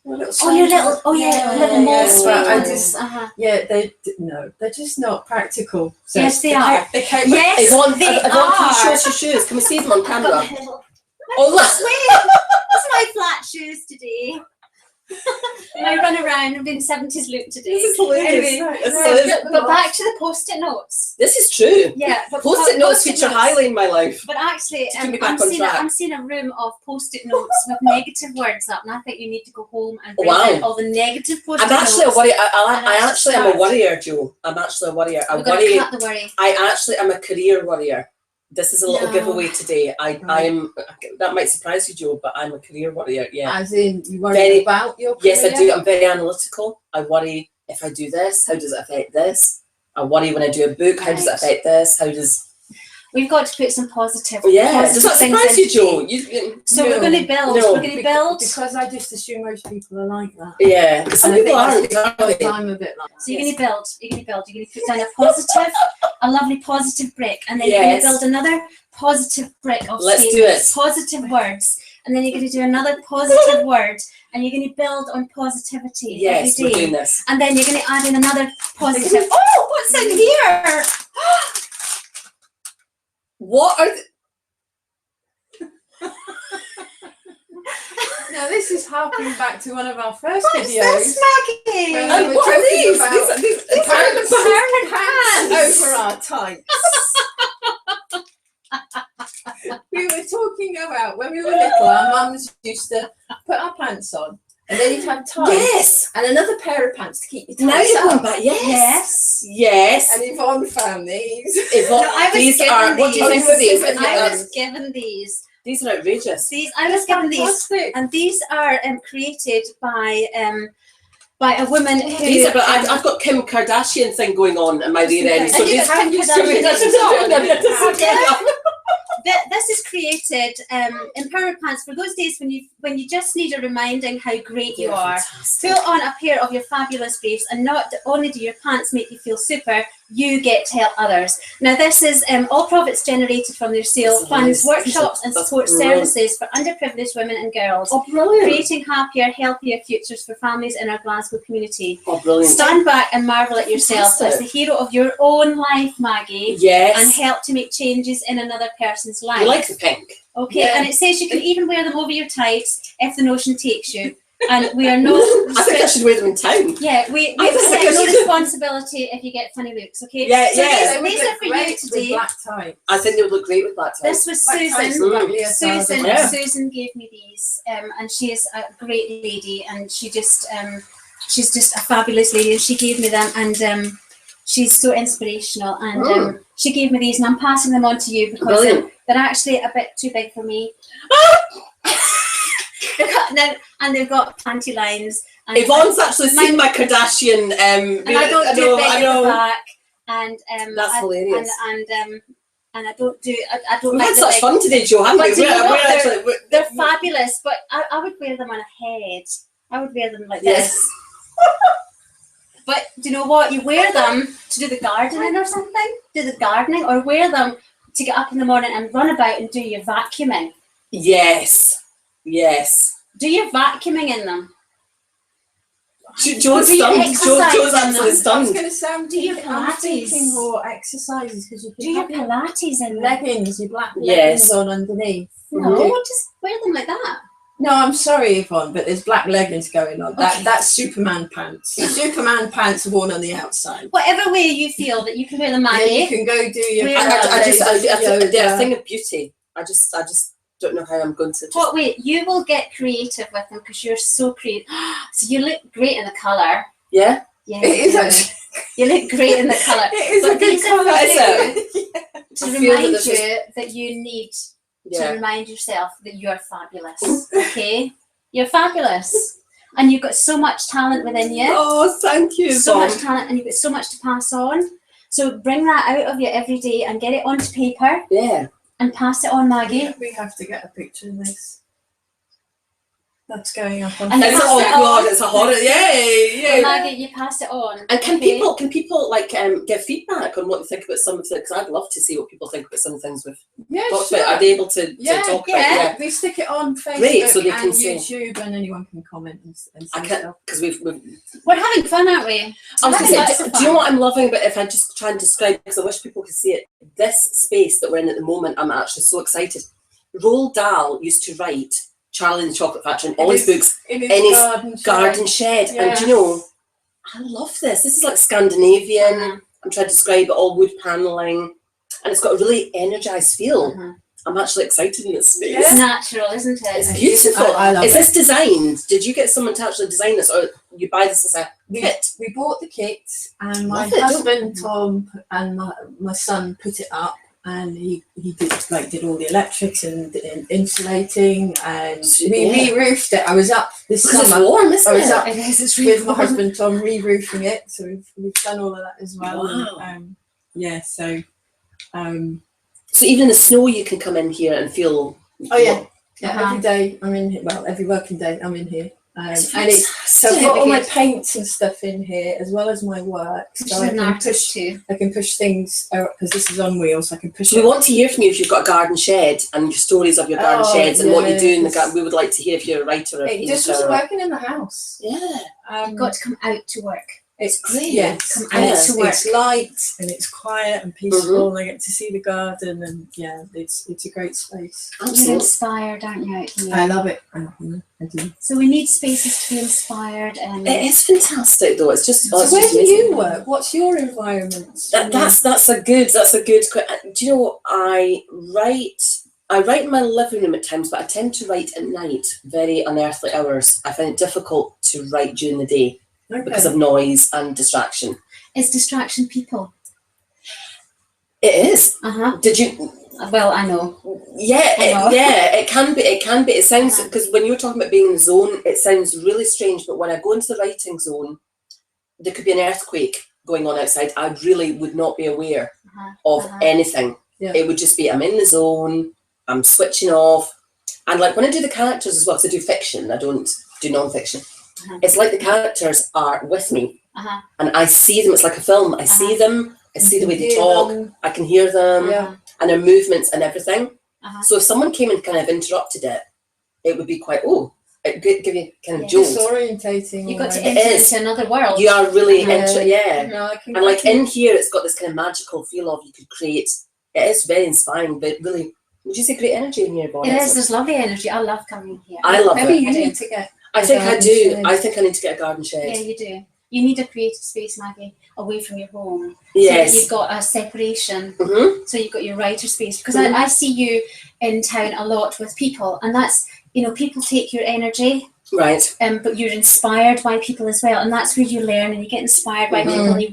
Oh, your little, little mole yeah, suede but I ones. just, Uh-huh. yeah, they're just not practical. So Yes, they are. They came Yes, Yvonne, they Yvonne, can you show are. us your shoes? Can we see them on camera? Oh, Oh, look. sweet! That's my flat shoes today. I run around. I'm doing 70s look today. This is hilarious. Anyway, It's but back to the post-it notes. This is true. Yeah, but Post-it notes post-it feature notes. highly in my life. But actually, To keep me back on track. I'm seeing a room of post-it notes with negative words up, and I think you need to go home and bring Wow. out all the negative post-it I'm actually a notes. worrier. And I that's actually am a start. worrier, Joe. I'm actually a worrier. I We're going worry. to cut the worry. I actually am a career worrier. This is a little No. giveaway today. I Right. am. That might surprise you, Joe, but I'm a career worrier. Yeah. As in, you worry Very- about your career? Yes, I do. I'm very analytical. I worry if I do this, how does it affect this? I worry when I do a book, how does it Right. affect this? How does? We've got to put some positive. Yeah. positive Does that things surprise you, into Joe? it. So we're No. going to build. No. We're going to build. Because I just assume most people are like that. Yeah. Some And I people think aren't. that's Are they? because I'm a bit like that. So you're going to build. You're going to build. You're going to put down a positive, a lovely positive brick, and then you're Yes. going to build another positive brick of Let's do statements, it. positive words, and then you're going to do another positive word, and you're going to build on positivity Yes, every we're day. doing this. And then you're going to add in another positive. Oh, what's in here? What are? Now this is harking back to one of our first What's videos. this, Maggie? When And we were what are talking these? about These the are pants over our tights. We were talking about when we were little, our mums used to put our pants on, and then you'd have tights Yes. and another pair of pants to keep your Now tights you're going up. back. Yes. Yes. Yes. And Yvonne found these. Yvonne, No, I was these given are. What do you these. think of these? I was given these. These are outrageous. I was given these. Fantastic. And these are created by a woman who. These are, but I've got Kim Kardashian thing going on in my rear end. So And you these got Kim This is created empowerment pants for those days when you just need a reminding how great you are. Put on a pair of your fabulous briefs, and not only do your pants make you feel super, you get to help others. Now this is all profits generated from their sale That's funds nice. workshops and That's support brilliant. services for underprivileged women and girls, Oh, brilliant. creating happier, healthier futures for families in our Glasgow community. Oh, brilliant. Stand back and marvel at yourself as the hero of your own life, Maggie, Yes. and help to make changes in another person's life. You like the pink. Okay, Yeah. and it says you can even wear them over your tights if the notion takes you. And we are no I think I should wear them in town. yeah, we I think take I no should. responsibility if you get funny looks, okay? Yeah, so yeah. They would These look are for you great with today. black tights. I think they would look great with black tie. This was Black tights Susan. with black leotards Susan, on. Yeah. Susan gave me these, and she is a great lady, and she's just a fabulous lady, and she gave me them, and she's so inspirational, and she gave me these, and I'm passing them on to you because Brilliant. they're actually a bit too big for me. And they've got panty lines. And Yvonne's actually seen my Kardashian. and I don't do big I at know. the back, and That's hilarious. And I don't do. I don't We've like had the such big. fun today, Joe, haven't But we? do you know what? Actually, They're fabulous, but I would wear them on a head. I would wear them like Yes. this. But do you know what? You wear them to do the gardening or something. Do the gardening, or wear them to get up in the morning and run about and do your vacuuming? Yes. Do your vacuuming in them. Joe's Do you stunned. exercise Joe's in absolutely them? I was stunned. going to say, I'm Do your thinking Pilates. more exercises because you Do can your have your Pilates in them. leggings, your black Yes. leggings on underneath. No, Okay. just wear them like that. No, I'm sorry, Yvonne, but there's black leggings going on. Okay. That's Superman pants. Superman pants are worn on the outside. Whatever way you feel that you can wear them, Then Maggie. you can go do your. Wear I Pilates, they're a yoga. thing of beauty. I just don't know how I'm going to. What way? You will get creative with them because you're so creative. So you look great in the colour. Yeah. Yeah, It is you do. actually. You look great in the colour. It is But a good these are colour. for Is you to I feel that remind this you is- that you need to Yeah. remind yourself that you're fabulous. Okay? You're fabulous. And you've got so much talent within you. Oh, thank you, So Yvonne. much talent, and you've got so much to pass on. So bring that out of you every day and get it onto paper Yeah. and pass it on, Maggie. We have to get a picture of this. That's going up on. And It's pass oh it god, on. it's a horror. Yay! So Yay! Maggie, you pass it on. And can okay? people like give feedback on what they think about some of the? Because I'd love to see what people think about some of the things we've Yeah, talked sure. about. Are they able to Yeah, talk yeah. about? Yeah. We stick it on Facebook Great, so they can and see. YouTube, and anyone can comment and I say can't stuff. because we've. We're having fun, aren't we? I was We're going having to lots say, of do you know fun. what I'm loving? But if I just try and describe, because I wish people could see it. This space that we're in at the moment, I'm actually so excited. Roald Dahl used to write Charlie and the Chocolate Factory and all his books In in his garden. garden shed. And Yeah. do you know, I love this. This is like Scandinavian. Uh-huh. I'm trying to describe it, all wood paneling, and it's got a really energized feel. Uh-huh. I'm actually excited in this space. It's natural, isn't it? It's beautiful. I love Is it. this designed? Did you get someone to actually design this, or you buy this as a kit? We bought the kit, and my Love it, don't husband Tom and my son put it up, and he did all the electrics and insulating, and we Yeah. re-roofed it. I was up this Because it's summer. warm, isn't I was it? up It is, it's really with my warm. husband Tom re-roofing it, so we've done all of that as well. Wow. And, yeah, so So even in the snow, you can come in here and feel. oh yeah, Uh-huh. every day I'm in here. Well, every working day I'm in here. It's And it's so I've fantastic. got all my Because- paints and stuff in here as well as my work. She's So I an can artist push too. things because this is on wheels. I can push So we it. want to hear from you if you've got a garden shed and your stories of your garden Oh, sheds and what you do in the yes. garden. We would like to hear if you're a writer or a It just painter. was working in the house. Yeah. You've got to come out to work. It's great. Yeah, Come Yeah. out to work. it's light and it's quiet and peaceful. And I get to see the garden, and yeah, it's a great space. You're Absolutely. inspired, aren't you, out here? I love it. I do. So we need spaces to be inspired and It is fantastic though. It's just. So it's where just do amazing. you work? What's your environment? That's a good. Do you know what I write? I write in my living room at times, but I tend to write at night, very unearthly hours. I find it difficult to write during the day because of noise and distraction. it's distraction people. It is. Uh-huh. Did you? Well, I know. Yeah, I know. it can be. It can be. It sounds Uh-huh. because when you're talking about being in the zone, it sounds really strange. But when I go into the writing zone, there could be an earthquake going on outside. I really would not be aware Uh-huh. of Uh-huh. anything. Yeah. It would just be I'm in the zone. I'm switching off, and like when I do the characters as well, because I do fiction, I don't do non-fiction. Uh-huh. It's like the characters are with me, Uh-huh. and I see them. It's like a film. I see them. I see the way they talk. I can hear them Yeah. and their movements and everything. Uh-huh. So if someone came and kind of interrupted it, it would be quite it could give you kind of Yeah. jolt. Disorientating. You've got to almost. It enter is. into another world. You are really Uh-huh. yeah. No, I can. And like in here, it's got this kind of magical feel of you could create. It is very inspiring, but really, would you say great energy in your body? It is. There's lovely energy. I love coming here. I love maybe it. you I do. need to get. I think I garden do. shed. I think I need to get a garden shed. Yeah, you do. You need a creative space, Maggie, away from your home. So that Yes. you've got a separation. Mm-hmm. So you've got your writer space. Because Mhm. I see you in town a lot with people, and that's, people take your energy, Right. but you're inspired by people as well, and that's where you learn and you get inspired by Mhm. people, and you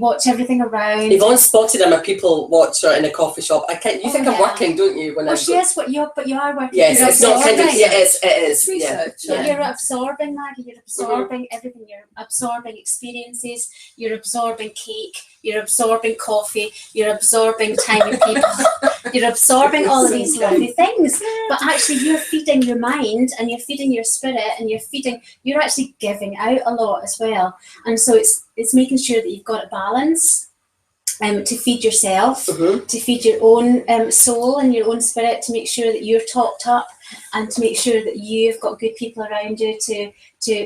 watch everything around. Yvonne spotted I'm a people watcher in a coffee shop. I can't. You Oh, think I'm yeah. working, don't you? When Well, I go- yes, but you are working. Yes, You're it's not kind of. absorbing. Yeah, it is. Yeah. Research. Yeah. You're absorbing, Maggie. You're absorbing everything. You're absorbing experiences. You're absorbing cake. You're absorbing coffee. You're absorbing time with people. You're absorbing all of these lovely things. But actually, you're feeding your mind and you're feeding your spirit and you're actually giving out a lot as well. And so it's making sure that you've got a balance. to feed yourself, Mm-hmm. to feed your own soul and your own spirit, to make sure that you're topped up, and to make sure that you've got good people around you to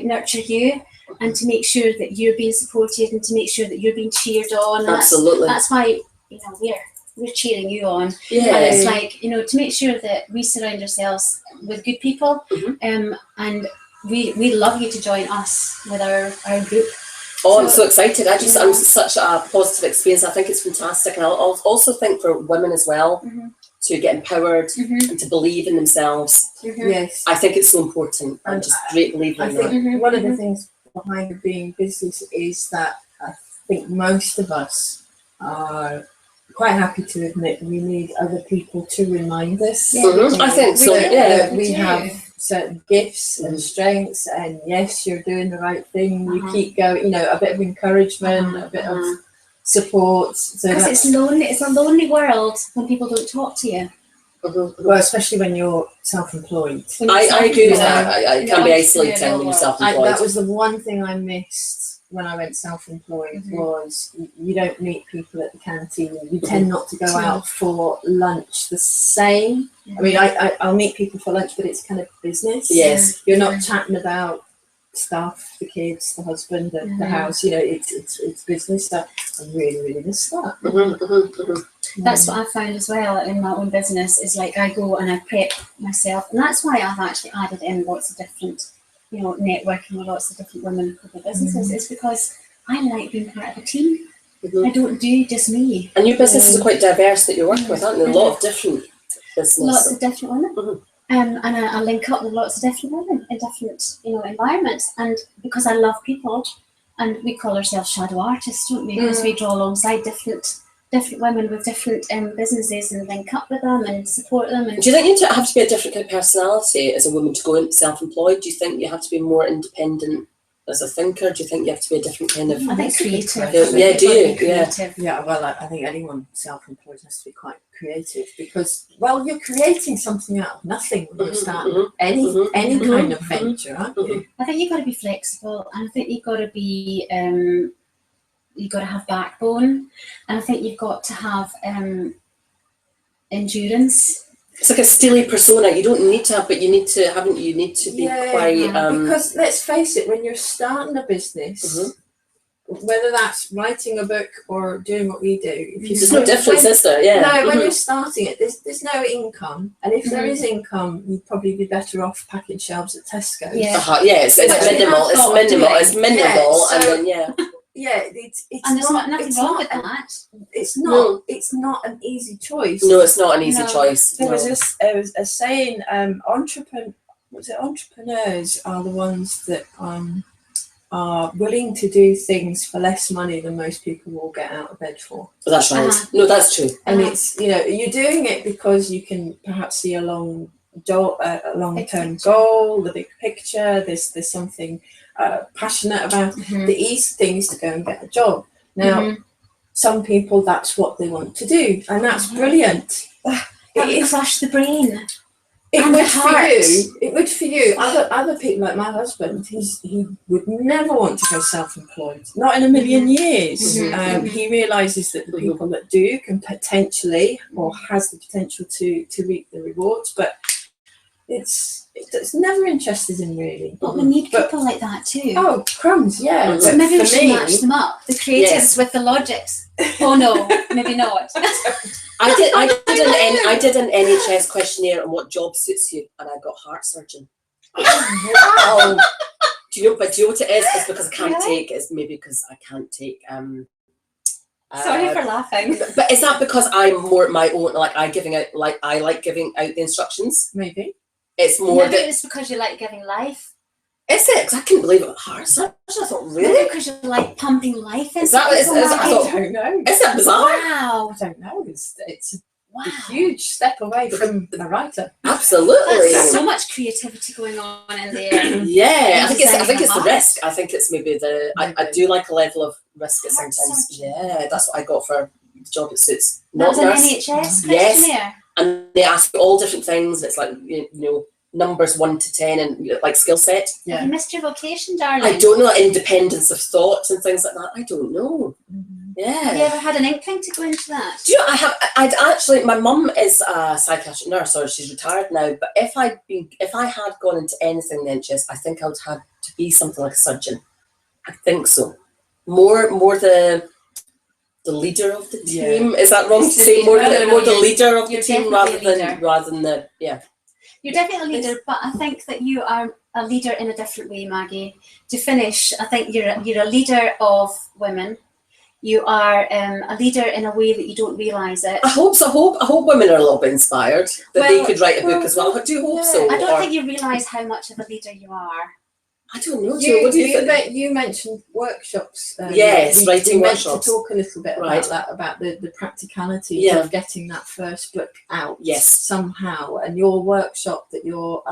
nurture you, and to make sure that you're being supported, and to make sure that you're being cheered on. And Absolutely. That's why, you know, we're cheering you on. Yeah. And it's like, you know, to make sure that we surround ourselves with good people. Mm-hmm. And we'd love you to join us with our group. Oh, I'm so excited. I'm such a positive experience. I think it's fantastic. And I'll also think for women as well, to get empowered and to believe in themselves. Yes. I think it's so important. I'm just a great believer I in that. think one of the things behind being business is that I think most of us are quite happy to admit we need other people to remind us. I think so, yeah. We have certain gifts and strengths, and yes, you're doing the right thing. You keep going, you know, a bit of encouragement, a bit of support. So because it's lonely. It's a lonely world when people don't talk to you. Well, especially when you're self-employed. I agree with that. It can be isolating when you're self-employed. That was the one thing I missed when I went self-employed, was you don't meet people at the canteen. You tend not to go out for lunch the same. I mean, I'll meet people for lunch, but it's kind of business. Yes. You're not chatting about stuff, the kids, the husband, the house. You know, it's business. So I really, really miss that. That's what I found as well in my own business, is like I go and I prep myself, and that's why I've actually added in lots of different, you know, networking with lots of different women with their businesses. It's because I like being part of a team. I don't do just me. And your businesses are quite diverse that you're working with, aren't they? A lot of different businesses. Lots of different women. And I link up with lots of different women in different, you know, environments. And because I love people, and we call ourselves shadow artists, don't we? Because we draw alongside different women with different businesses and link up with them and support them. And do you think you have to be a different kind of personality as a woman to go into self-employed? Do you think you have to be more independent as a thinker? Do you think you have to be a different kind of... I think creative. Yeah, do you? Yeah, well, I think anyone self-employed has to be quite creative, because, well, you're creating something out of nothing when you're starting any kind of venture, aren't you? I think you've got to be flexible, and I think you've got to be... you've got to have backbone, and I think you've got to have endurance. It's like a steely persona. You don't need to have, but you need to, haven't you? You need to be quite... because let's face it, when you're starting a business, whether that's writing a book or doing what we do, if you there's no difference, is there? Yeah. No, when you're starting it, there's no income, and if there is income, you'd probably be better off packing shelves at Tesco. Yeah, it's minimal. It's minimal, and then it's and there's not, nothing wrong with that. It's not. It's not an easy choice. No, it's not an easy choice. There was a saying: entrepreneurs are the ones that are willing to do things for less money than most people will get out of bed for. That's right. No, that's true. And it's, you know, you're doing it because you can perhaps see a long-term goal, the big picture. There's something passionate about. The easy thing is to go and get a job. Now, some people, that's what they want to do, and that's brilliant. It crush the brain. It would for you. It would for you. Other people, like my husband, he would never want to go self-employed. Not in a million years. He realises that the people that do can potentially, or has the potential to reap the rewards, but it's never interested in, really. But we need people like that too. Oh, crumbs, yeah. So maybe we should match them up, the creatives with the logics. Oh no, maybe not. I did an NHS questionnaire on what job suits you, and I got heart surgeon. Wow. Do you know what it is? It's because I can't take. It's maybe because I can't take. Sorry for laughing. But is that because I'm more my own? Like I like giving out the instructions. Maybe. It's more. Maybe it's because you like giving life. Is it? Because I couldn't believe it. Heart surgeon. I thought, really? Maybe because you like pumping life into Is that? I don't know. Is that bizarre? Wow. I don't know. It's a huge step away from a writer. Absolutely. There's so much creativity going on in there. Yeah, I think it's the risk. I think it's maybe I do like a level of risk at sometimes. Yeah, that's what I got for the job. It suits. Not an NHS questionnaire. Yes, and they ask you all different things. It's like you know numbers 1 to 10 and like skill set. Have you missed your vocation, darling? I don't know, independence of thoughts and things like that. I don't know. Yeah. Have you ever had an inkling to go into that? Do you know, I'd actually, my mum is a psychiatric nurse, or she's retired now, but if I had gone into anything in the NHS, I think I would have to be something like a surgeon. I think so. More the leader of the team. Yeah. Is that wrong to say? More the leader of the you're team rather than the, yeah. You're definitely a leader, but I think that you are a leader in a different way, Maggie. To finish, I think you're a leader of women. You are a leader in a way that you don't realise it. I hope women are a little bit inspired that they could write a book as well. I do hope so. I don't think you realise how much of a leader you are. I don't know. Jo, what do you think? You mentioned workshops. Yes, writing we workshops. Meant to talk a little bit about that, about the practicality of getting that first book out. Yes, somehow. And your workshop that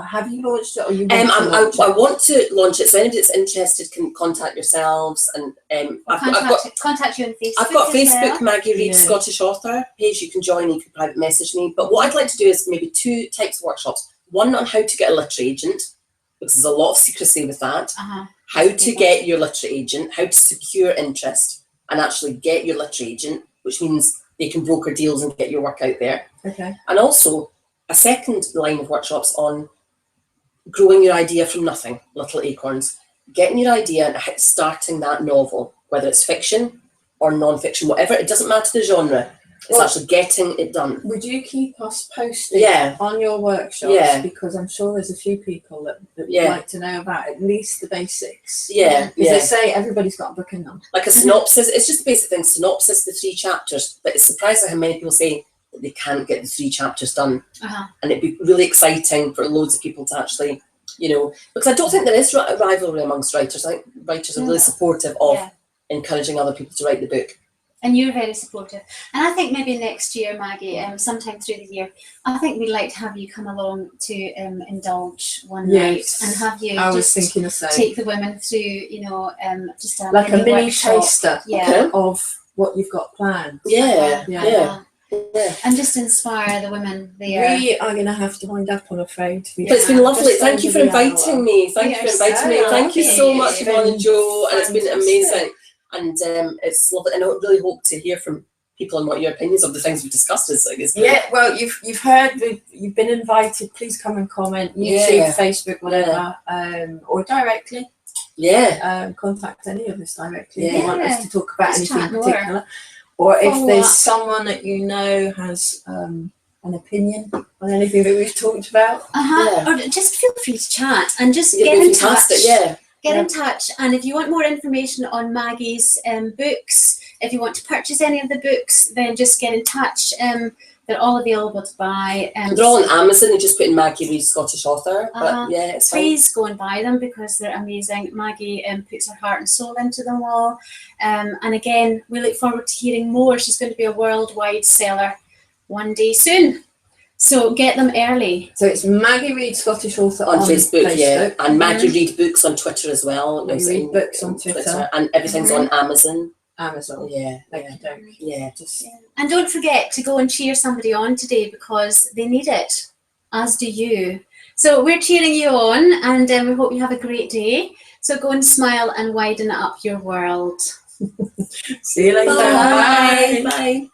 have you launched it, or you? I want to launch it. So anybody that's interested can contact yourselves, and contact you on Facebook. I've got Facebook, well. Maggie Reid, Scottish author page. You can join. You can private message me. But what I'd like to do is maybe 2 types of workshops. One on how to get a literary agent, because there's a lot of secrecy with that. How to get your literary agent, how to secure interest and actually get your literary agent, which means they can broker deals and get your work out there. Okay. And also a second line of workshops on growing your idea from nothing, little acorns, getting your idea and starting that novel, whether it's fiction or non-fiction, whatever, it doesn't matter the genre. It's actually getting it done. Would you keep us posted on your workshops? Yeah. Because I'm sure there's a few people that would like to know about at least the basics. Yeah. Because they say everybody's got a book in them. Like a synopsis, it's just the basic thing, synopsis, the 3 chapters. But it's surprising how many people say that they can't get the 3 chapters done. And it'd be really exciting for loads of people to actually, because I don't think there is rivalry amongst writers. I think writers are really supportive of encouraging other people to write the book. And you're very supportive. And I think maybe next year, Maggie, sometime through the year, I think we'd like to have you come along to indulge one night and have you take the women through, just like a mini workshop. Taster of what you've got planned. And just inspire the women there. We are going to have to wind up, I'm afraid. But it's been lovely. Thank you for inviting me. Thank you for inviting me. Thank you so much, Yvonne and Jo. And it's been amazing. And it's lovely, and I really hope to hear from people on what your opinions of the things we've discussed is. Well, you've heard, you've been invited. Please come and comment. YouTube, Facebook, whatever, or directly. Contact any of us directly if you want us to talk about anything in particular, or if there's someone that has an opinion on anything that we've talked about. Or just feel free to chat and just get in touch. Get in touch, and if you want more information on Maggie's books, if you want to purchase any of the books, then just get in touch. They're all available to buy. They're all on Amazon. You just put in Maggie Reid, Scottish author. But it's please go and buy them because they're amazing. Maggie puts her heart and soul into them all. And again, we look forward to hearing more. She's going to be a worldwide seller one day soon. So get them early. So it's Maggie Reid, Scottish author on Facebook, and Maggie Reid Books on Twitter as well. Maggie Reid Books on Twitter. And everything's on Amazon. And don't forget to go and cheer somebody on today because they need it, as do you. So we're cheering you on, and we hope you have a great day. So go and smile and widen up your world. See you later. Bye. Bye.